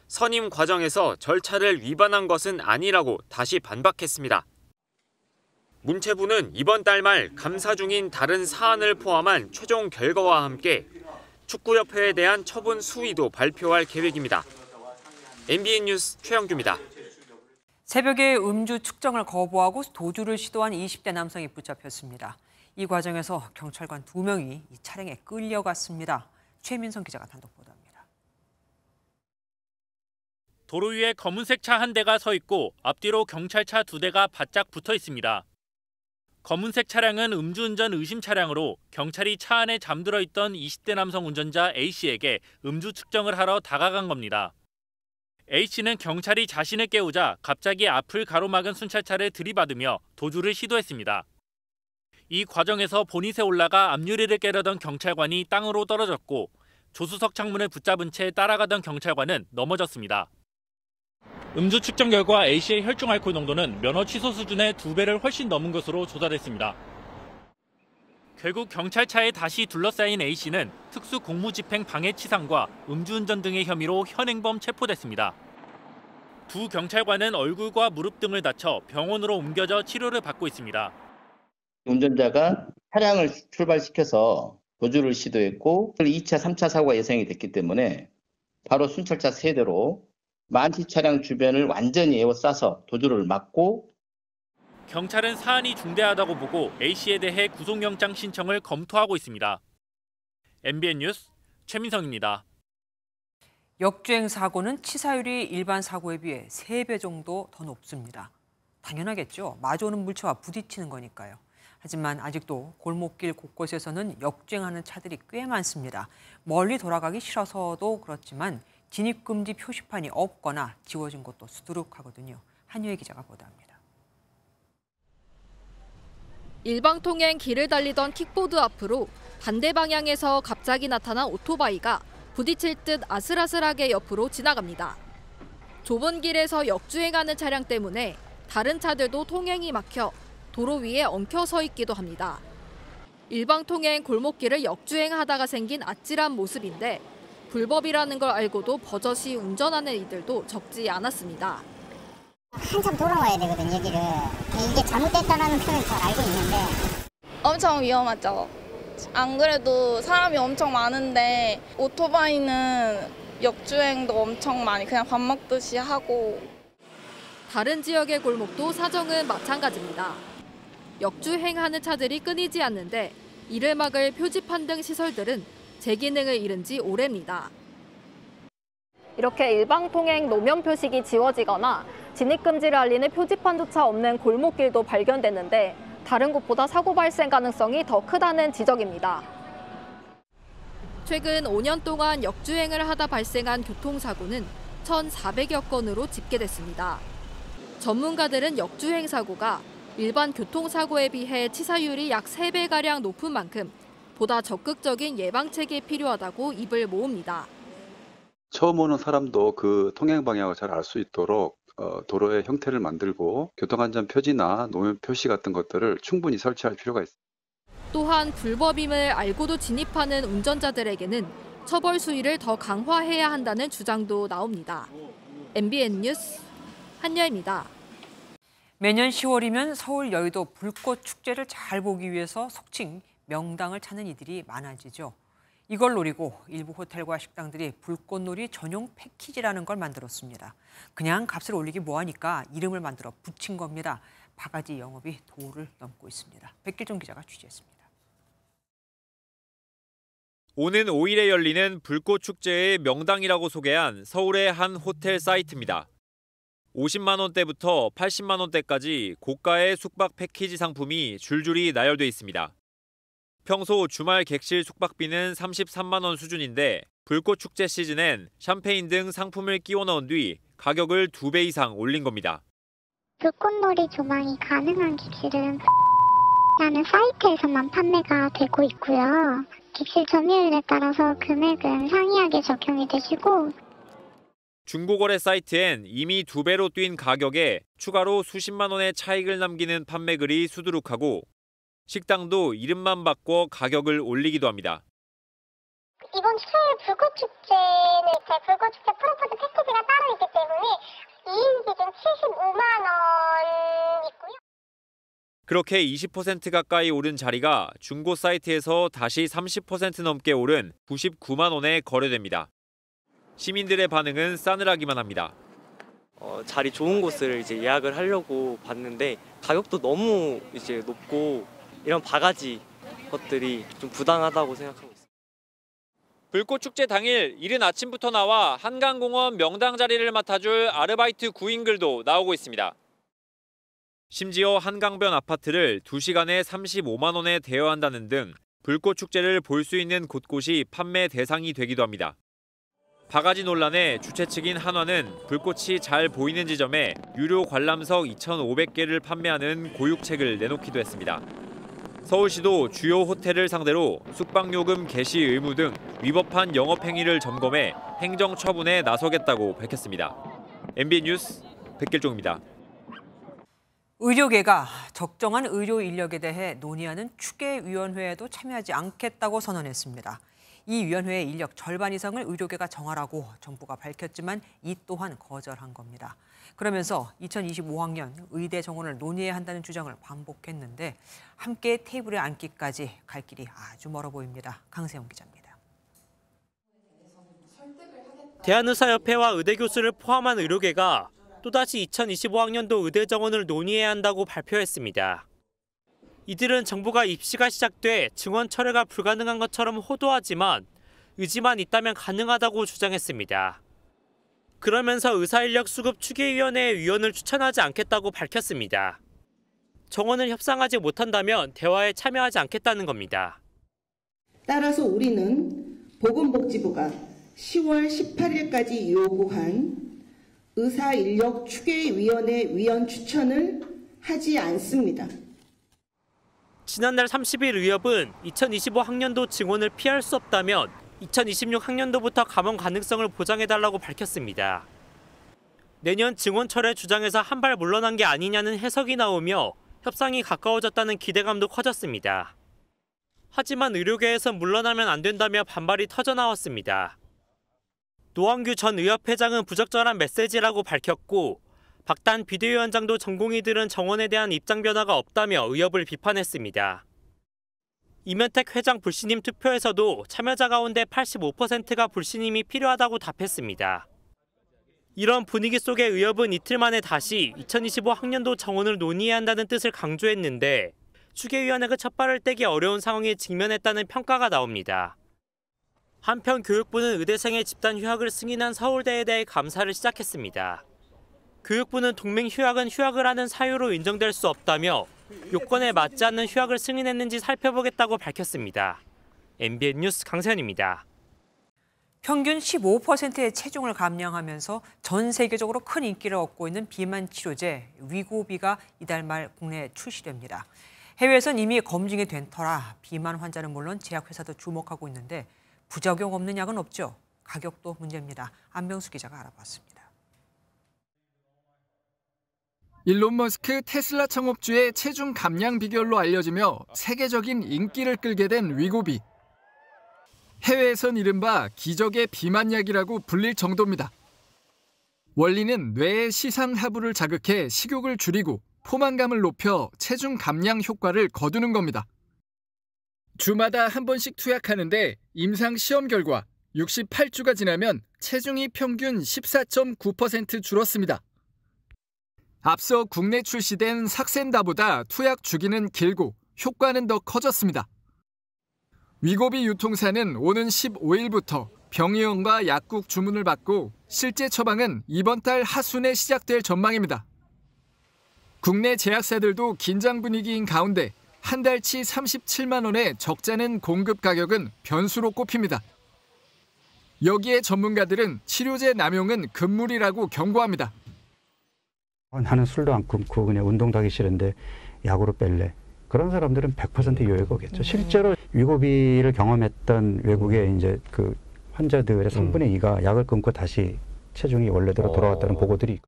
선임 과정에서 절차를 위반한 것은 아니라고 다시 반박했습니다. 문체부는 이번 달 말 감사 중인 다른 사안을 포함한 최종 결과와 함께 축구협회에 대한 처분 수위도 발표할 계획입니다. MBN 뉴스 최영규입니다. 새벽에 음주 측정을 거부하고 도주를 시도한 20대 남성이 붙잡혔습니다. 이 과정에서 경찰관 2명이 이 차량에 끌려갔습니다. 최민성 기자가 단독 보도합니다. 도로 위에 검은색 차 한 대가 서 있고 앞뒤로 경찰차 2대가 바짝 붙어 있습니다. 검은색 차량은 음주운전 의심 차량으로 경찰이 차 안에 잠들어 있던 20대 남성 운전자 A씨에게 음주 측정을 하러 다가간 겁니다. A씨는 경찰이 자신을 깨우자 갑자기 앞을 가로막은 순찰차를 들이받으며 도주를 시도했습니다. 이 과정에서 보닛에 올라가 앞유리를 깨려던 경찰관이 땅으로 떨어졌고 조수석 창문을 붙잡은 채 따라가던 경찰관은 넘어졌습니다. 음주 측정 결과 A씨의 혈중 알코올 농도는 면허 취소 수준의 2배를 훨씬 넘은 것으로 조사됐습니다. 결국 경찰차에 다시 둘러싸인 A씨는 특수 공무집행 방해치상과 음주운전 등의 혐의로 현행범 체포됐습니다. 두 경찰관은 얼굴과 무릎 등을 다쳐 병원으로 옮겨져 치료를 받고 있습니다. 운전자가 차량을 출발시켜서 도주를 시도했고 2차, 3차 사고가 예상이 됐기 때문에 바로 순찰차 3대로 만시 차량 주변을 완전히 에워싸서 도주를 막고 경찰은 사안이 중대하다고 보고 A씨에 대해 구속영장 신청을 검토하고 있습니다. MBN 뉴스 최민성입니다. 역주행 사고는 치사율이 일반 사고에 비해 3배 정도 더 높습니다. 당연하겠죠. 마주오는 물체와 부딪히는 거니까요. 하지만 아직도 골목길 곳곳에서는 역주행하는 차들이 꽤 많습니다. 멀리 돌아가기 싫어서도 그렇지만 진입금지 표시판이 없거나 지워진 곳도 수두룩하거든요. 한유혜 기자가 보도합니다. 일방통행 길을 달리던 킥보드 앞으로 반대 방향에서 갑자기 나타난 오토바이가 부딪힐 듯 아슬아슬하게 옆으로 지나갑니다. 좁은 길에서 역주행하는 차량 때문에 다른 차들도 통행이 막혀 도로 위에 엉켜 서 있기도 합니다. 일방통행 골목길을 역주행하다가 생긴 아찔한 모습인데 불법이라는 걸 알고도 버젓이 운전하는 이들도 적지 않았습니다. 한참 돌아와야 되거든, 여기를. 이게 잘못됐다는 표현을 잘 알고 있는데. 엄청 위험하죠. 안 그래도 사람이 엄청 많은데 오토바이는 역주행도 엄청 많이 그냥 밥 먹듯이 하고. 다른 지역의 골목도 사정은 마찬가지입니다. 역주행하는 차들이 끊이지 않는데 이를 막을 표지판 등 시설들은 제 기능을 잃은 지 오래입니다. 이렇게 일방통행 노면 표식이 지워지거나 진입금지를 알리는 표지판조차 없는 골목길도 발견됐는데 다른 곳보다 사고 발생 가능성이 더 크다는 지적입니다. 최근 5년 동안 역주행을 하다 발생한 교통사고는 1,400여 건으로 집계됐습니다. 전문가들은 역주행 사고가 일반 교통사고에 비해 치사율이 약 3배가량 높은 만큼 보다 적극적인 예방책이 필요하다고 입을 모읍니다. 처음 오는 사람도 그 통행 방향을 잘 알 수 있도록 도로의 형태를 만들고 교통안전 표지나 노면 표시 같은 것들을 충분히 설치할 필요가 있습니다. 또한 불법임을 알고도 진입하는 운전자들에게는 처벌 수위를 더 강화해야 한다는 주장도 나옵니다. MBN 뉴스 한여입니다. 매년 10월이면 서울 여의도 불꽃 축제를 잘 보기 위해서 속칭 명당을 찾는 이들이 많아지죠. 이걸 노리고 일부 호텔과 식당들이 불꽃놀이 전용 패키지라는 걸 만들었습니다. 그냥 값을 올리기 뭐하니까 이름을 만들어 붙인 겁니다. 바가지 영업이 도를 넘고 있습니다. 백길종 기자가 취재했습니다. 오는 5일에 열리는 불꽃 축제의 명당이라고 소개한 서울의 한 호텔 사이트입니다. 50만 원대부터 80만 원대까지 고가의 숙박 패키지 상품이 줄줄이 나열돼 있습니다. 평소 주말 객실 숙박비는 33만 원 수준인데 불꽃 축제 시즌엔 샴페인 등 상품을 끼워 넣은 뒤 가격을 2배 이상 올린 겁니다. 불꽃놀이 조망이 가능한 객실은 라는 사이트에서만 판매가 되고 있고요. 객실 점유율에 따라서 금액은 상이하게 적용이 되시고 중고거래 사이트엔 이미 2배로 뛴 가격에 추가로 수십만 원의 차익을 남기는 판매글이 수두룩하고 식당도 이름만 바꿔 가격을 올리기도 합니다. 이번 추석의 불꽃축제는 불꽃축제 프로포즈 패키지가 따로 있기 때문에 2인 기준 75만 원이고요. 그렇게 20% 가까이 오른 자리가 중고 사이트에서 다시 30% 넘게 오른 99만 원에 거래됩니다. 시민들의 반응은 싸늘하기만 합니다. 자리 좋은 곳을 예약을 하려고 봤는데 가격도 너무 높고 이런 바가지 것들이 좀 부당하다고 생각하고 있습니다. 불꽃 축제 당일 이른 아침부터 나와 한강공원 명당 자리를 맡아줄 아르바이트 구인글도 나오고 있습니다. 심지어 한강변 아파트를 2시간에 35만 원에 대여한다는 등 불꽃 축제를 볼 수 있는 곳곳이 판매 대상이 되기도 합니다. 바가지 논란에 주최 측인 한화는 불꽃이 잘 보이는 지점에 유료 관람석 2,500개를 판매하는 고육책을 내놓기도 했습니다. 서울시도 주요 호텔을 상대로 숙박요금 개시 의무 등 위법한 영업행위를 점검해 행정처분에 나서겠다고 밝혔습니다. MBN 뉴스 백길종입니다. 의료계가 적정한 의료 인력에 대해 논의하는 추계위원회에도 참여하지 않겠다고 선언했습니다. 이 위원회의 인력 절반 이상을 의료계가 정하라고 정부가 밝혔지만 이 또한 거절한 겁니다. 그러면서 2025학년 의대 정원을 논의해야 한다는 주장을 반복했는데 함께 테이블에 앉기까지 갈 길이 아주 멀어 보입니다. 강세영 기자입니다. 대한의사협회와 의대교수를 포함한 의료계가 또다시 2025학년도 의대 정원을 논의해야 한다고 발표했습니다. 이들은 정부가 입시가 시작돼 증원 철회가 불가능한 것처럼 호도하지만 의지만 있다면 가능하다고 주장했습니다. 그러면서 의사인력 수급 추계위원회의 위원을 추천하지 않겠다고 밝혔습니다. 정원을 협상하지 못한다면 대화에 참여하지 않겠다는 겁니다. 따라서 우리는 보건복지부가 10월 18일까지 요구한 의사인력 추계위원회 위원 추천을 하지 않습니다. 지난달 30일 의협은 2025학년도 증원을 피할 수 없다면 2026학년도부터 감원 가능성을 보장해달라고 밝혔습니다. 내년 증원 철회 주장에서 한 발 물러난 게 아니냐는 해석이 나오며 협상이 가까워졌다는 기대감도 커졌습니다. 하지만 의료계에선 물러나면 안 된다며 반발이 터져나왔습니다. 노원규 전 의협회장은 부적절한 메시지라고 밝혔고 박단 비대위원장도 전공의들은 정원에 대한 입장 변화가 없다며 의협을 비판했습니다. 이면택 회장 불신임 투표에서도 참여자 가운데 85%가 불신임이 필요하다고 답했습니다. 이런 분위기 속에 의협은 이틀 만에 다시 2025 학년도 정원을 논의해야 한다는 뜻을 강조했는데 추계위원회가 첫 발을 떼기 어려운 상황에 직면했다는 평가가 나옵니다. 한편 교육부는 의대생의 집단 휴학을 승인한 서울대에 대해 감사를 시작했습니다. 교육부는 동맹 휴학은 휴학을 하는 사유로 인정될 수 없다며 요건에 맞지 않는 휴학을 승인했는지 살펴보겠다고 밝혔습니다. MBN 뉴스 강세현입니다. 평균 15%의 체중을 감량하면서 전 세계적으로 큰 인기를 얻고 있는 비만 치료제 위고비가 이달 말 국내에 출시됩니다. 해외에선 이미 검증이 된 터라 비만 환자는 물론 제약회사도 주목하고 있는데 부작용 없는 약은 없죠. 가격도 문제입니다. 안병수 기자가 알아봤습니다. 일론 머스크 테슬라 창업주의 체중 감량 비결로 알려지며 세계적인 인기를 끌게 된 위고비. 해외에선 이른바 기적의 비만약이라고 불릴 정도입니다. 원리는 뇌의 시상하부를 자극해 식욕을 줄이고 포만감을 높여 체중 감량 효과를 거두는 겁니다. 주마다 한 번씩 투약하는데 임상 시험 결과 68주가 지나면 체중이 평균 14.9% 줄었습니다. 앞서 국내 출시된 삭센다보다 투약 주기는 길고 효과는 더 커졌습니다. 위고비 유통사는 오는 15일부터 병의원과 약국 주문을 받고 실제 처방은 이번 달 하순에 시작될 전망입니다. 국내 제약사들도 긴장 분위기인 가운데 한 달치 37만 원의 적자는 공급 가격은 변수로 꼽힙니다. 여기에 전문가들은 치료제 남용은 금물이라고 경고합니다. 나는 술도 안 끊고 그냥 운동도 하기 싫은데 약으로 뺄래. 그런 사람들은 100% 요요거겠죠. 실제로 위고비를 경험했던 외국의 이제 그 환자들의 3분의 2가 약을 끊고 다시 체중이 원래대로 돌아왔다는 보고들이 있고.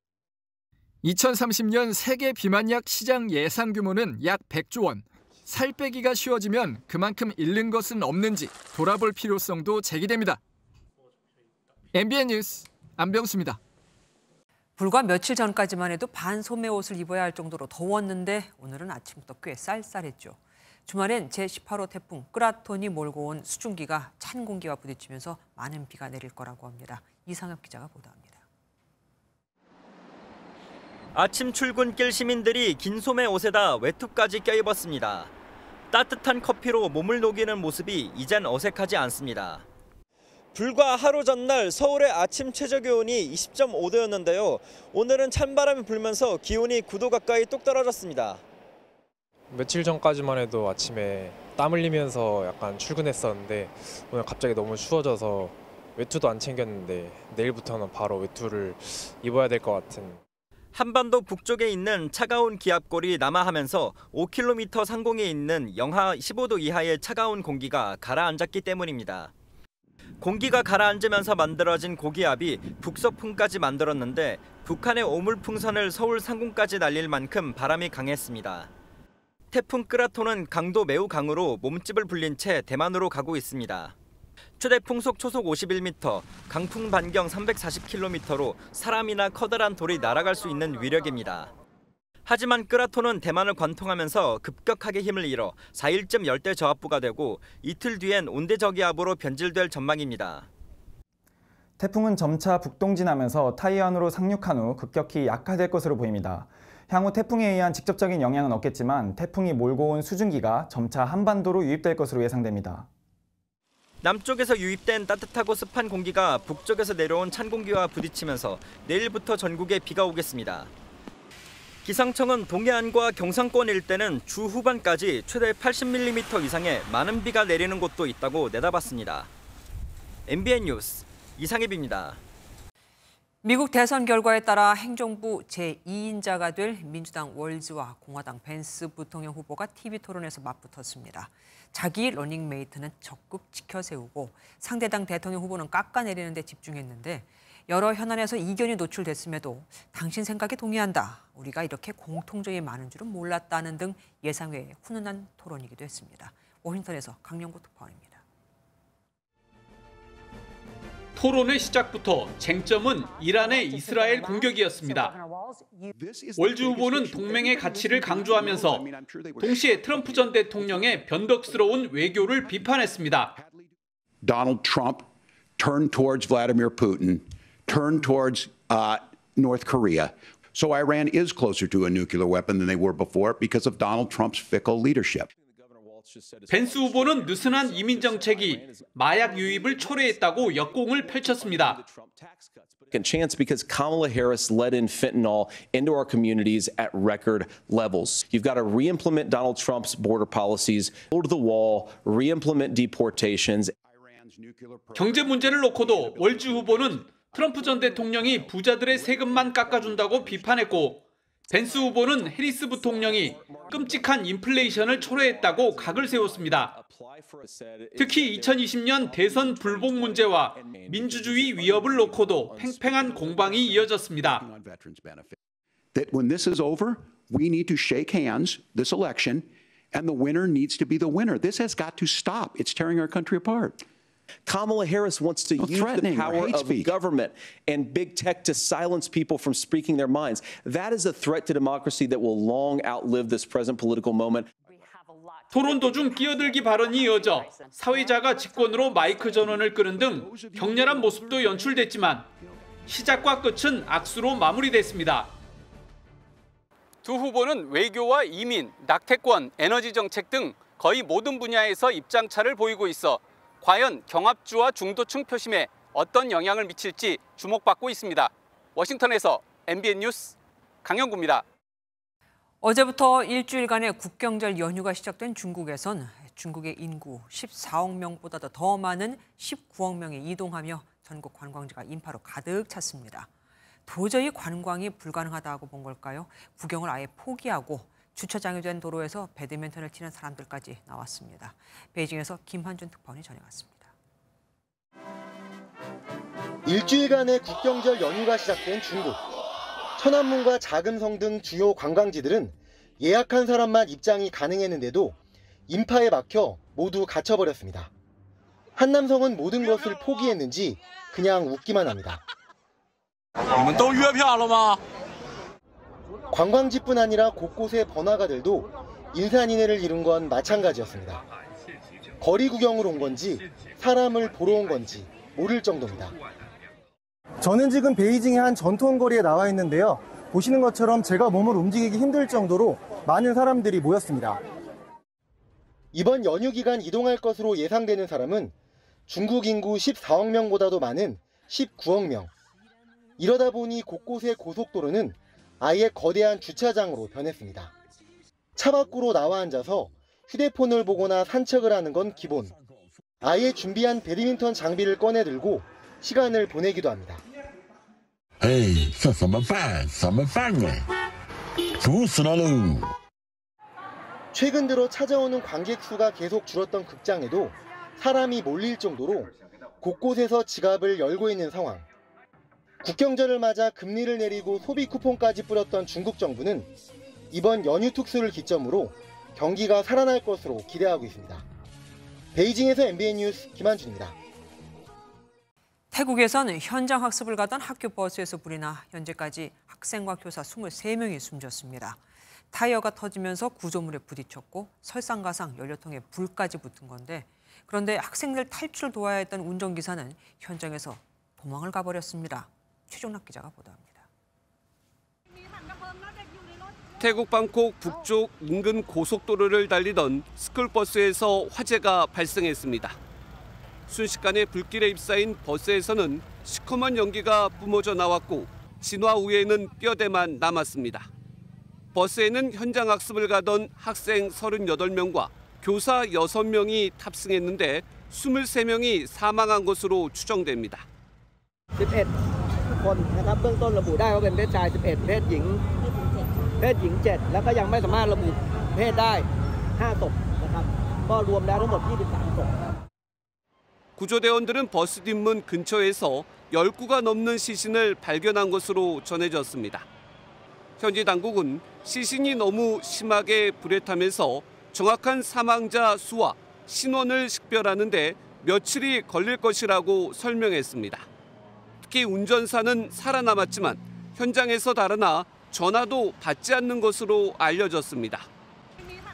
2030년 세계 비만약 시장 예상 규모는 약 100조 원. 살 빼기가 쉬워지면 그만큼 잃는 것은 없는지 돌아볼 필요성도 제기됩니다. MBN 뉴스 안병수입니다. 불과 며칠 전까지만 해도 반소매 옷을 입어야 할 정도로 더웠는데 오늘은 아침부터 꽤 쌀쌀했죠. 주말엔 제18호 태풍 끄라톤이 몰고 온 수증기가 찬 공기와 부딪히면서 많은 비가 내릴 거라고 합니다. 이상엽 기자가 보도합니다. 아침 출근길 시민들이 긴 소매 옷에다 외투까지 껴입었습니다. 따뜻한 커피로 몸을 녹이는 모습이 이젠 어색하지 않습니다. 불과 하루 전날 서울의 아침 최저기온이 20.5도였는데요. 오늘은 찬바람이 불면서 기온이 9도 가까이 뚝 떨어졌습니다. 며칠 전까지만 해도 아침에 땀 흘리면서 약간 출근했었는데 오늘 갑자기 너무 추워져서 외투도 안 챙겼는데 내일부터는 바로 외투를 입어야 될 것 같은. 한반도 북쪽에 있는 차가운 기압골이 남하하면서 5km 상공에 있는 영하 15도 이하의 차가운 공기가 가라앉았기 때문입니다. 공기가 가라앉으면서 만들어진 고기압이 북서풍까지 만들었는데 북한의 오물풍선을 서울 상공까지 날릴 만큼 바람이 강했습니다. 태풍 끄라톤은 강도 매우 강으로 몸집을 불린 채 대만으로 가고 있습니다. 최대 풍속 초속 51m, 강풍 반경 340km로 사람이나 커다란 돌이 날아갈 수 있는 위력입니다. 하지만 끄라톤은 대만을 관통하면서 급격하게 힘을 잃어 4일쯤 열대 저압부가 되고 이틀 뒤엔 온대저기압으로 변질될 전망입니다. 태풍은 점차 북동진하면서 타이완으로 상륙한 후 급격히 약화될 것으로 보입니다. 향후 태풍에 의한 직접적인 영향은 없겠지만 태풍이 몰고 온 수증기가 점차 한반도로 유입될 것으로 예상됩니다. 남쪽에서 유입된 따뜻하고 습한 공기가 북쪽에서 내려온 찬 공기와 부딪히면서 내일부터 전국에 비가 오겠습니다. 기상청은 동해안과 경상권 일대는 주 후반까지 최대 80mm 이상의 많은 비가 내리는 곳도 있다고 내다봤습니다. MBN 뉴스 이상엽입니다. 미국 대선 결과에 따라 행정부 제2인자가 될 민주당 월즈와 공화당 벤스 부통령 후보가 TV 토론에서 맞붙었습니다. 자기 러닝메이트는 적극 지켜세우고 상대당 대통령 후보는 깎아내리는 데 집중했는데 여러 현안에서 이견이 노출됐음에도 당신 생각에 동의한다. 우리가 이렇게 공통점이 많은 줄은 몰랐다는 등 예상외의 훈훈한 토론이기도 했습니다. 워싱턴에서 강영구 특파원입니다. 토론의 시작부터 쟁점은 이란의 이스라엘 공격이었습니다. 월주 후보는 동맹의 가치를 강조하면서 동시에 트럼프 전 대통령의 변덕스러운 외교를 비판했습니다. Donald Trump turned towards Vladimir Putin, turned towards North Korea. So Iran is closer to a nuclear weapon than they were before because of Donald Trump's fickle leadership. 벤스 후보는 느슨한 이민 정책이 마약 유입을 초래했다고 역공을 펼쳤습니다. Chance because Kamala Harris let in fentanyl into our communities at record levels. You've got to re-implement Donald Trump's border policies, build the wall, re-implement deportations. 경제 문제를 놓고도 월주 후보는 트럼프 전 대통령이 부자들의 세금만 깎아준다고 비판했고 벤스 후보는 해리스 부통령이 끔찍한 인플레이션을 초래했다고 각을 세웠습니다. 특히 2020년 대선 불복 문제와 민주주의 위협을 놓고도 팽팽한 공방이 이어졌습니다. That when this is over, we need to shake hands this election, and the winner needs to be the winner. This has got to stop. It's tearing our country apart. Kamala Harris wants to use the power of government and big tech to silence people from speaking their minds. That is a threat to democracy that will long outlive this present political moment. 토론 도중 끼어들기 발언이 이어져 사회자가 직권으로 마이크 전원을 끄는 등 격렬한 모습도 연출됐지만 시작과 끝은 악수로 마무리됐습니다. 두 후보는 외교와 이민, 낙태권, 에너지 정책 등 거의 모든 분야에서 입장차를 보이고 있어 과연 경합주와 중도층 표심에 어떤 영향을 미칠지 주목받고 있습니다. 워싱턴에서 MBN 뉴스 강영구입니다. 어제부터 일주일간의 국경절 연휴가 시작된 중국에선 중국의 인구 14억 명보다도 더 많은 19억 명이 이동하며 전국 관광지가 인파로 가득 찼습니다. 도저히 관광이 불가능하다고 본 걸까요? 구경을 아예 포기하고 주차장이 된 도로에서 배드민턴을 치는 사람들까지 나왔습니다. 베이징에서 김한준 특파원이 전해왔습니다. 일주일간의 국경절 연휴가 시작된 중국. 천안문과 자금성 등 주요 관광지들은 예약한 사람만 입장이 가능했는데도 인파에 막혀 모두 갇혀버렸습니다. 한 남성은 모든 것을 포기했는지 그냥 웃기만 합니다. 관광지뿐 아니라 곳곳의 번화가들도 인산인해를 이룬 건 마찬가지였습니다. 거리 구경을 온 건지 사람을 보러 온 건지 모를 정도입니다. 저는 지금 베이징의 한 전통거리에 나와 있는데요. 보시는 것처럼 제가 몸을 움직이기 힘들 정도로 많은 사람들이 모였습니다. 이번 연휴 기간 이동할 것으로 예상되는 사람은 중국 인구 14억 명보다도 많은 19억 명. 이러다 보니 곳곳의 고속도로는 아예 거대한 주차장으로 변했습니다. 차 밖으로 나와 앉아서 휴대폰을 보거나 산책을 하는 건 기본. 아예 준비한 배드민턴 장비를 꺼내 들고 시간을 보내기도 합니다. 최근 들어 찾아오는 관객 수가 계속 줄었던 극장에도 사람이 몰릴 정도로 곳곳에서 지갑을 열고 있는 상황. 국경절을 맞아 금리를 내리고 소비 쿠폰까지 뿌렸던 중국 정부는 이번 연휴 특수를 기점으로 경기가 살아날 것으로 기대하고 있습니다. 베이징에서 MBN 뉴스 김한준입니다. 태국에서는 현장 학습을 가던 학교 버스에서 불이 나 현재까지 학생과 교사 23명이 숨졌습니다. 타이어가 터지면서 구조물에 부딪혔고 설상가상 연료통에 불까지 붙은 건데 그런데 학생들 탈출을 도와야 했던 운전기사는 현장에서 도망을 가버렸습니다. 최종락 기자가 보도합니다. 태국 방콕 북쪽 인근 고속도로를 달리던 스쿨버스에서 화재가 발생했습니다. 순식간에 불길에 휩싸인 버스에서는 시커먼 연기가 뿜어져 나왔고 진화 후에는 뼈대만 남았습니다. 버스에는 현장 학습을 가던 학생 38명과 교사 6명이 탑승했는데 23명이 사망한 것으로 추정됩니다. คนนะครับเบื้องต้นระบุได้ว่าเป็นเพศชาย11เพศหญิง7แล้วก็ยังไม่สามารถระบุเพศได้5ศพนะครับก็รวมแล้วทั้งหมด23ศพ 구조대원들은 버스 뒷문 근처에서 10구가 넘는 시신을 발견한 것으로 전해졌습니다. 현지 당국은 시신이 너무 심하게 불에 타면서 정확한 사망자 수와 신원을 식별하는 데 며칠이 걸릴 것이라고 설명했습니다. 특히 운전사는 살아남았지만 현장에서 달아나 전화도 받지 않는 것으로 알려졌습니다.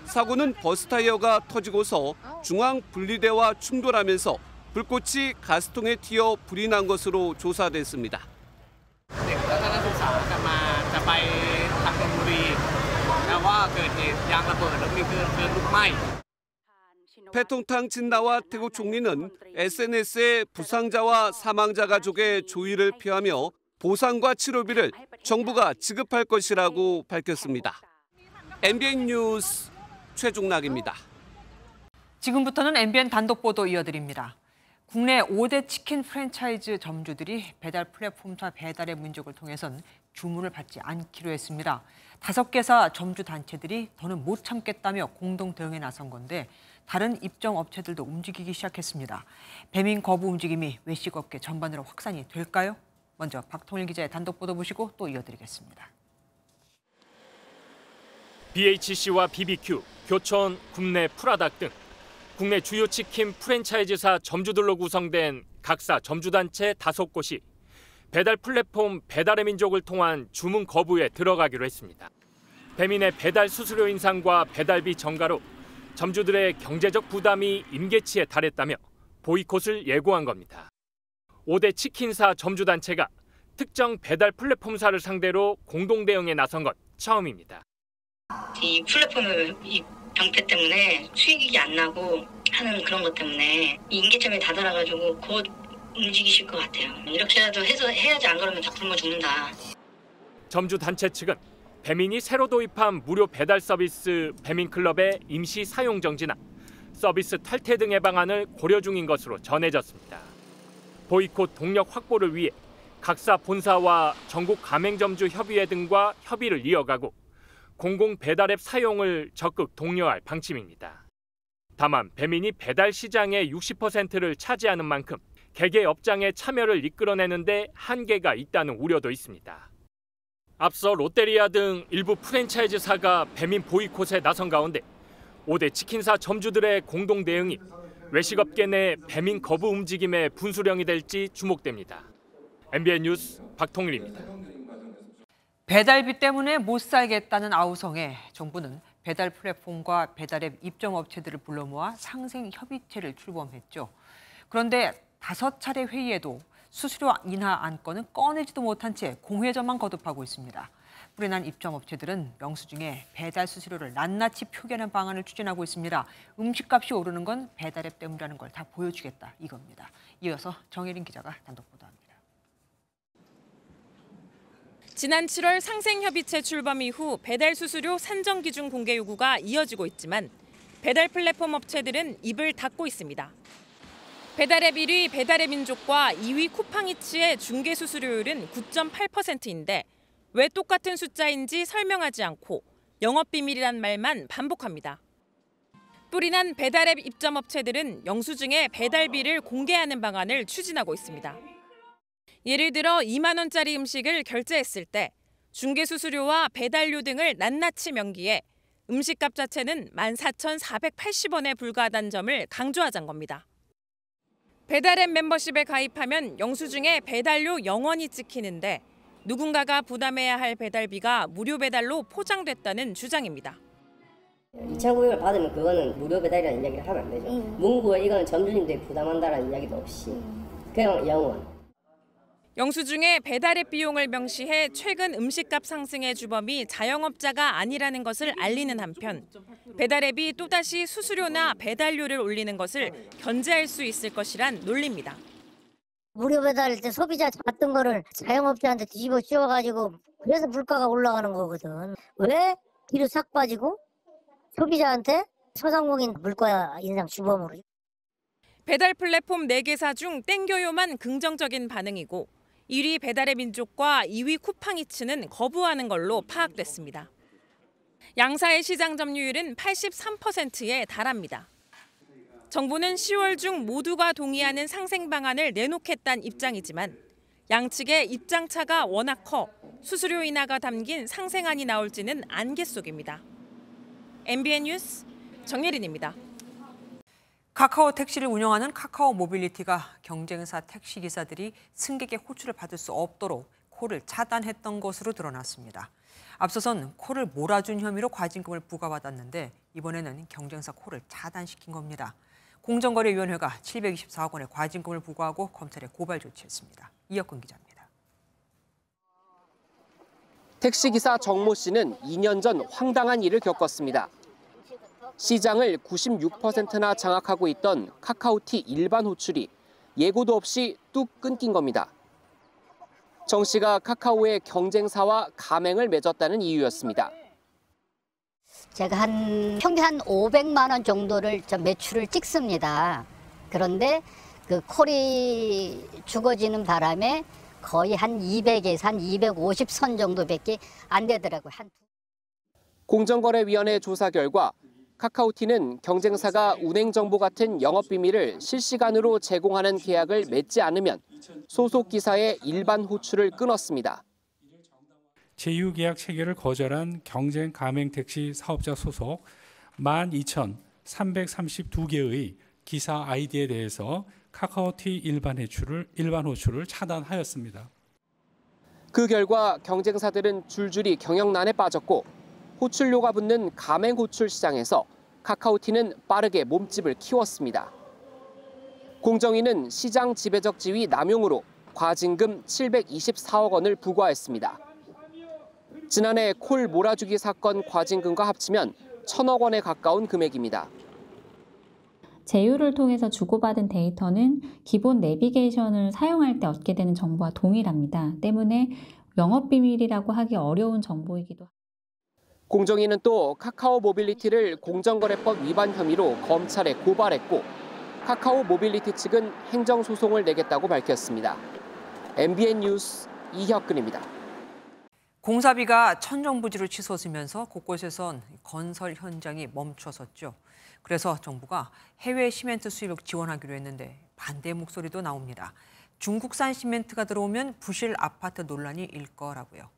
사고는 버스 타이어가 터지고서 중앙 분리대와 충돌하면서 불꽃이 가스통에 튀어 불이 난 것으로 조사됐습니다. 폐통탕 진나와 태국 총리는 SNS에 부상자와 사망자 가족의 조의를 표하며 보상과 치료비를 정부가 지급할 것이라고 밝혔습니다. MBN 뉴스 최종락입니다. 지금부터는 MBN 단독 보도 이어드립니다. 국내 5대 치킨 프랜차이즈 점주들이 배달 플랫폼사 배달의 민족을 통해선 주문을 받지 않기로 했습니다. 5개사 점주 단체들이 더는 못 참겠다며 공동 대응에 나선 건데 다른 입점 업체들도 움직이기 시작했습니다. 배민 거부 움직임이 외식업계 전반으로 확산이 될까요? 먼저 박통일 기자의 단독 보도 보시고 또 이어드리겠습니다. BHC와 BBQ, 교촌, 굽네, 프라닭 등 국내 주요 치킨 프랜차이즈사 점주들로 구성된 각사 점주단체 5곳이 배달 플랫폼 배달의 민족을 통한 주문 거부에 들어가기로 했습니다. 배민의 배달 수수료 인상과 배달비 정가로 점주들의 경제적 부담이 임계치에 달했다며 보이콧을 예고한 겁니다. 5대 치킨사 점주단체가 특정 배달 플랫폼사를 상대로 공동 대응에 나선 건 처음입니다. 이 플랫폼의 이 병폐 때문에 수익이 안 나고 하는 그런 것 때문에 이 임계점에 다다라가지고 곧 움직이실 것 같아요. 이렇게라도 해야지, 안 그러면 다 굶어 죽는다. 점주 단체 측은 배민이 새로 도입한 무료 배달 서비스 배민클럽의 임시 사용 정지나 서비스 탈퇴 등의 방안을 고려 중인 것으로 전해졌습니다. 보이콧 동력 확보를 위해 각사 본사와 전국 가맹점주 협의회 등과 협의를 이어가고 공공 배달앱 사용을 적극 독려할 방침입니다. 다만 배민이 배달 시장의 60%를 차지하는 만큼 개개 업장의 참여를 이끌어내는 데 한계가 있다는 우려도 있습니다. 앞서 롯데리아 등 일부 프랜차이즈사가 배민 보이콧에 나선 가운데 5대 치킨사 점주들의 공동 대응이 외식업계 내 배민 거부 움직임의 분수령이 될지 주목됩니다. MBN 뉴스 박통일입니다. 배달비 때문에 못 살겠다는 아우성에 정부는 배달 플랫폼과 배달앱 입점업체들을 불러 모아 상생협의체를 출범했죠. 그런데 5차례 회의에도 수수료 인하 안건은 꺼내지도 못한 채 공회전만 거듭하고 있습니다. 불이 난 입점업체들은 영수증에 배달 수수료를 낱낱이 표기하는 방안을 추진하고 있습니다. 음식값이 오르는 건 배달앱 때문이라는 걸 다 보여주겠다 이겁니다. 이어서 정혜린 기자가 단독 보도합니다. 지난 7월 상생협의체 출범 이후 배달 수수료 산정 기준 공개 요구가 이어지고 있지만 배달 플랫폼 업체들은 입을 닫고 있습니다. 배달앱 1위 배달의 민족과 2위 쿠팡이츠의 중개 수수료율은 9.8%인데 왜 똑같은 숫자인지 설명하지 않고 영업비밀이란 말만 반복합니다. 뿔이 난 배달앱 입점업체들은 영수증에 배달비를 공개하는 방안을 추진하고 있습니다. 예를 들어 2만 원짜리 음식을 결제했을 때 중개 수수료와 배달료 등을 낱낱이 명기해 음식값 자체는 14,480원에 불과하다는 점을 강조하자는 겁니다. 배달앱 membership에 가입하면 영수증에 배달료 0원이 찍히는데 누군가가 부담해야 할 배달비가 무료 배달로 포장됐다는 주장입니다. 2,900을 받으면 그거는 무료 배달이라는 이야기를 하면 안 되죠. 문구에 이거는 점주님들이 부담한다는 이야기도 없이 그냥 0원. 영수증에 배달앱 비용을 명시해 최근 음식값 상승의 주범이 자영업자가 아니라는 것을 알리는 한편 배달앱이 또다시 수수료나 배달료를 올리는 것을 견제할 수 있을 것이란 논리입니다. 무료 배달할 때 소비자 받던 거를 자영업자한테 뒤집어 씌워가지고 그래서 물가가 올라가는 거거든. 왜 뒤로 싹 빠지고 소비자한테 소상공인 물가 인상 주범으로. 배달 플랫폼 4개사 중 땡겨요만 긍정적인 반응이고 1위 배달의 민족과 2위 쿠팡이츠는 거부하는 걸로 파악됐습니다. 양사의 시장 점유율은 83%에 달합니다. 정부는 10월 중 모두가 동의하는 상생 방안을 내놓겠다는 입장이지만 양측의 입장차가 워낙 커 수수료 인하가 담긴 상생안이 나올지는 안갯속입니다. MBN 뉴스 정예린입니다. 카카오 택시를 운영하는 카카오 모빌리티가 경쟁사 택시기사들이 승객의 호출을 받을 수 없도록 콜을 차단했던 것으로 드러났습니다. 앞서선 콜을 몰아준 혐의로 과징금을 부과받았는데 이번에는 경쟁사 콜을 차단시킨 겁니다. 공정거래위원회가 724억 원의 과징금을 부과하고 검찰에 고발 조치했습니다. 이혁근 기자입니다. 택시기사 정모 씨는 2년 전 황당한 일을 겪었습니다. 시장을 96%나 장악하고 있던 카카오티 일반 호출이 예고도 없이 뚝 끊긴 겁니다. 정 씨가 카카오의 경쟁사와 가맹을 맺었다는 이유였습니다. 제가 평균 한 500만 원 정도를 매출을 찍습니다. 그런데 그 콜이 죽어지는 바람에 거의 한 200에서 한 250선 정도밖에 안 되더라고요. 공정거래위원회 조사 결과 카카오티는 경쟁사가 운행정보 같은 영업비밀을 실시간으로 제공하는 계약을 맺지 않으면 소속 기사의 일반 호출을 끊었습니다. 제휴계약 체결을 거절한 경쟁 가맹택시 사업자 소속 12,332개의 기사 아이디에 대해서 카카오티 일반 호출을 차단하였습니다. 그 결과 경쟁사들은 줄줄이 경영난에 빠졌고 호출료가 붙는 가맹 호출 시장에서 카카오티는 빠르게 몸집을 키웠습니다. 공정위는 시장 지배적 지위 남용으로 과징금 724억 원을 부과했습니다. 지난해 콜 몰아주기 사건 과징금과 합치면 1,000억 원에 가까운 금액입니다. 제휴를 통해서 주고받은 데이터는 기본 내비게이션을 사용할 때 얻게 되는 정보와 동일합니다. 때문에 영업비밀이라고 하기 어려운 정보이기도 합니다. 공정위는 또 카카오 모빌리티를 공정거래법 위반 혐의로 검찰에 고발했고 카카오 모빌리티 측은 행정소송을 내겠다고 밝혔습니다. MBN 뉴스 이혁근입니다. 공사비가 천정부지로 치솟으면서 곳곳에선 건설 현장이 멈춰섰죠. 그래서 정부가 해외 시멘트 수입을 지원하기로 했는데 반대 목소리도 나옵니다. 중국산 시멘트가 들어오면 부실 아파트 논란이 일 거라고요.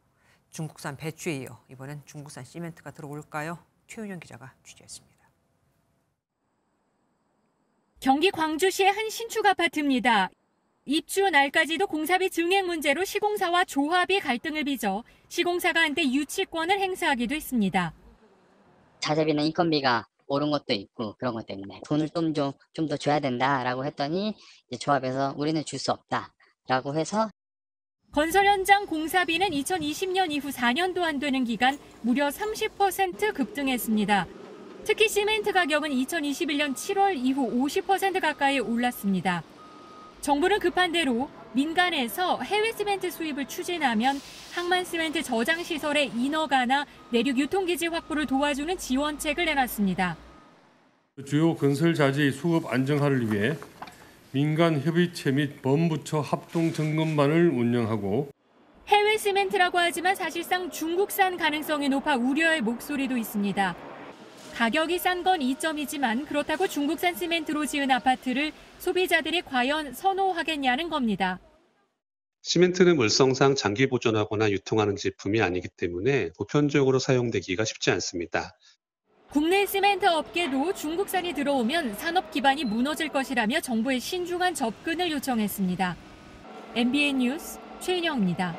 중국산 배추에 이어 이번엔 중국산 시멘트가 들어올까요? 최윤영 기자가 취재했습니다. 경기 광주시의 한 신축 아파트입니다. 입주 날까지도 공사비 증액 문제로 시공사와 조합이 갈등을 빚어 시공사가 한때 유치권을 행사하기도 했습니다. 자재비나 인건비가 오른 것도 있고 그런 것 때문에 돈을 좀 더 줘야 된다라고 했더니 이제 조합에서 우리는 줄 수 없다라고 해서 건설 현장 공사비는 2020년 이후 4년도 안 되는 기간 무려 30% 급등했습니다. 특히 시멘트 가격은 2021년 7월 이후 50% 가까이 올랐습니다. 정부는 급한 대로 민간에서 해외 시멘트 수입을 추진하면 항만 시멘트 저장 시설의 인허가나 내륙 유통기지 확보를 도와주는 지원책을 내놨습니다. 주요 건설 자재의 수급 안정화를 위해 민간 협의체 및 범부처 합동 점검반을 운영하고 해외 시멘트라고 하지만 사실상 중국산 가능성이 높아 우려의 목소리도 있습니다. 가격이 싼 건 이점이지만 그렇다고 중국산 시멘트로 지은 아파트를 소비자들이 과연 선호하겠냐는 겁니다. 시멘트는 물성상 장기 보존하거나 유통하는 제품이 아니기 때문에 보편적으로 사용되기가 쉽지 않습니다. 국내 시멘트 업계도 중국산이 들어오면 산업 기반이 무너질 것이라며 정부에 신중한 접근을 요청했습니다. MBN 뉴스 최인영입니다.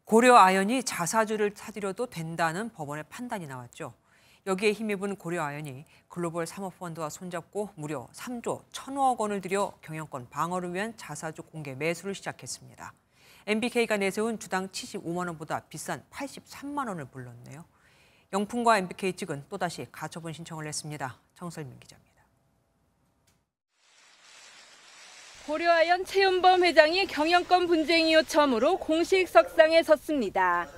고려아연이 자사주를 사들여도 된다는 법원의 판단이 나왔죠. 여기에 힘입은 고려아연이 글로벌 사모펀드와 손잡고 무려 3조 1,000억 원을 들여 경영권 방어를 위한 자사주 공개 매수를 시작했습니다. MBK가 내세운 주당 75만 원보다 비싼 83만 원을 불렀네요. 영풍과 MBK 측은 또다시 가처분 신청을 했습니다. 정설민 기자입니다. 고려아연 최윤범 회장이 경영권 분쟁 이후 처음으로 공식 석상에 섰습니다.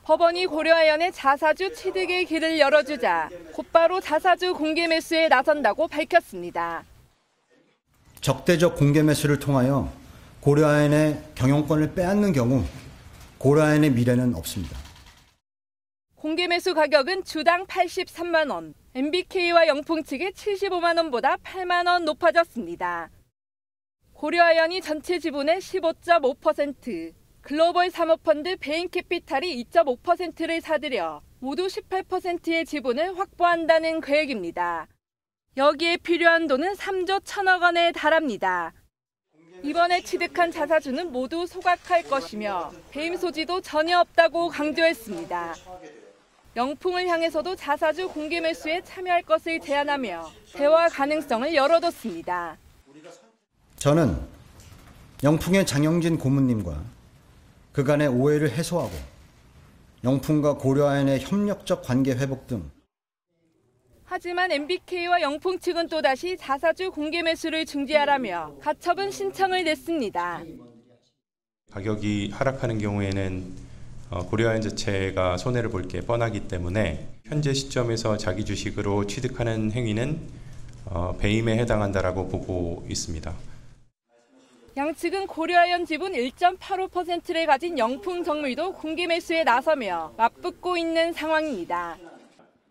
법원이 고려아연의 자사주 취득의 길을 열어주자 곧바로 자사주 공개 매수에 나선다고 밝혔습니다. 적대적 공개 매수를 통하여 고려아연의 경영권을 빼앗는 경우 고려아연의 미래는 없습니다. 공개 매수 가격은 주당 83만 원, MBK와 영풍 측의 75만 원보다 8만 원 높아졌습니다. 고려아연이 전체 지분의 15.5%, 글로벌 사모펀드 베인캐피탈이 2.5%를 사들여 모두 18%의 지분을 확보한다는 계획입니다. 여기에 필요한 돈은 3조 1천억 원에 달합니다. 이번에 취득한 자사주는 모두 소각할 것이며 배임 소지도 전혀 없다고 강조했습니다. 영풍을 향해서도 자사주 공개 매수에 참여할 것을 제안하며 대화 가능성을 열어뒀습니다. 저는 영풍의 장영진 고문님과 그간의 오해를 해소하고 영풍과 고려아연의 협력적 관계 회복 등. 하지만 MBK와 영풍 측은 또다시 자사주 공개 매수를 중지하라며 가처분 신청을 냈습니다. 가격이 하락하는 경우에는 고려아연 자체가 손해를 볼 게 뻔하기 때문에 현재 시점에서 자기 주식으로 취득하는 행위는 배임에 해당한다라고 보고 있습니다. 양측은 고려아연 지분 1.85%를 가진 영풍 정밀도 공개 매수에 나서며 맞붙고 있는 상황입니다.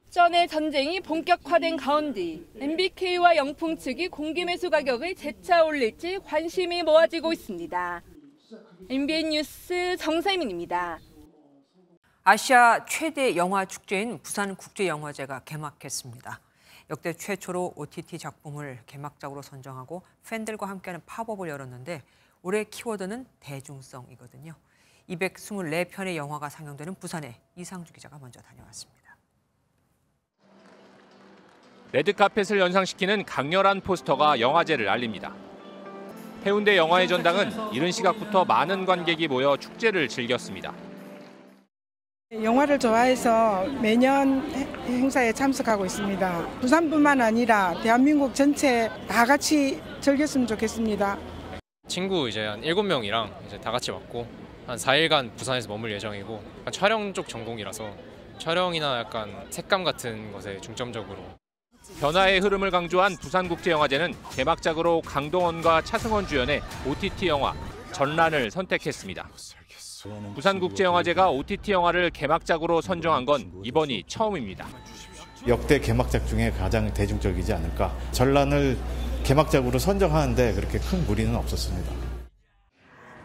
전의 전쟁이 본격화된 가운데 MBK와 영풍 측이 공개 매수 가격을 재차 올릴지 관심이 모아지고 있습니다. MBN 뉴스 정세민입니다. 아시아 최대 영화 축제인 부산국제영화제가 개막했습니다. 역대 최초로 OTT 작품을 개막작으로 선정하고 팬들과 함께하는 팝업을 열었는데 올해 키워드는 대중성이거든요. 224편의 영화가 상영되는 부산에 이상주 기자가 먼저 다녀왔습니다. 레드카펫을 연상시키는 강렬한 포스터가 영화제를 알립니다. 해운대 영화의 전당은 이른 시각부터 많은 관객이 모여 축제를 즐겼습니다. 영화를 좋아해서 매년 행사에 참석하고 있습니다. 부산뿐만 아니라 대한민국 전체 다 같이 즐겼으면 좋겠습니다. 친구 이제 한 7명이랑 이제 다 같이 왔고 한 4일간 부산에서 머물 예정이고 촬영 쪽 전공이라서 촬영이나 약간 색감 같은 것에 중점적으로. 변화의 흐름을 강조한 부산국제영화제는 개막작으로 강동원과 차승원 주연의 OTT 영화 전란을 선택했습니다. 부산국제영화제가 OTT 영화를 개막작으로 선정한 건 이번이 처음입니다. 역대 개막작 중에 가장 대중적이지 않을까. 전란을 개막작으로 선정하는데 그렇게 큰 무리는 없었습니다.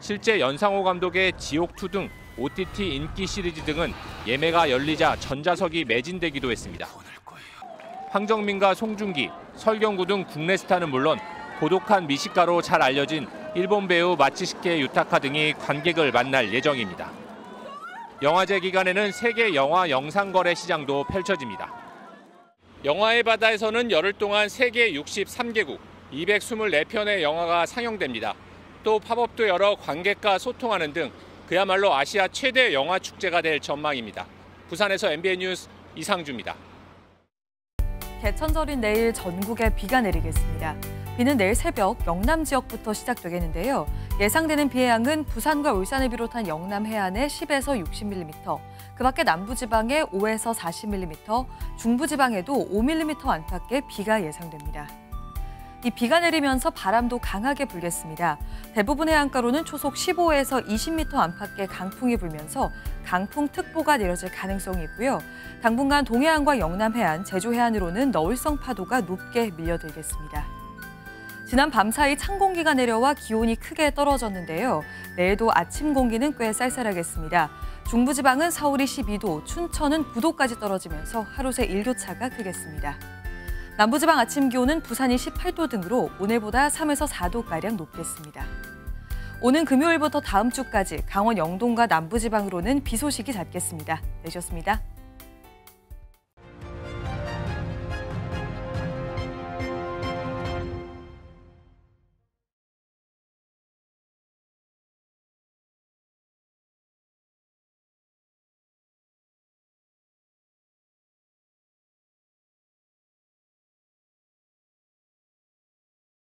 실제 연상호 감독의 지옥2 등 OTT 인기 시리즈 등은 예매가 열리자 전자석이 매진되기도 했습니다. 황정민과 송중기, 설경구 등 국내 스타는 물론 고독한 미식가로 잘 알려진 일본 배우 마치시케 유타카 등이 관객을 만날 예정입니다. 영화제 기간에는 세계 영화 영상거래 시장도 펼쳐집니다. 영화의 바다에서는 열흘 동안 세계 63개국 224편의 영화가 상영됩니다. 또 팝업도 열어 관객과 소통하는 등 그야말로 아시아 최대 영화 축제가 될 전망입니다. 부산에서 MBN 뉴스 이상주입니다. 개천절인 내일 전국에 비가 내리겠습니다. 비는 내일 새벽 영남 지역부터 시작되겠는데요. 예상되는 비의 양은 부산과 울산을 비롯한 영남 해안에 10에서 60mm, 그 밖에 남부지방에 5에서 40mm, 중부지방에도 5mm 안팎의 비가 예상됩니다. 이 비가 내리면서 바람도 강하게 불겠습니다. 대부분 해안가로는 초속 15에서 20m 안팎의 강풍이 불면서 강풍특보가 내려질 가능성이 있고요. 당분간 동해안과 영남 해안, 제주 해안으로는 너울성 파도가 높게 밀려들겠습니다. 지난 밤 사이 찬 공기가 내려와 기온이 크게 떨어졌는데요. 내일도 아침 공기는 꽤 쌀쌀하겠습니다. 중부지방은 서울이 12도, 춘천은 9도까지 떨어지면서 하루 새 일교차가 크겠습니다. 남부지방 아침 기온은 부산이 18도 등으로 오늘보다 3에서 4도가량 높겠습니다. 오는 금요일부터 다음 주까지 강원 영동과 남부지방으로는 비 소식이 잦겠습니다. 내셨습니다.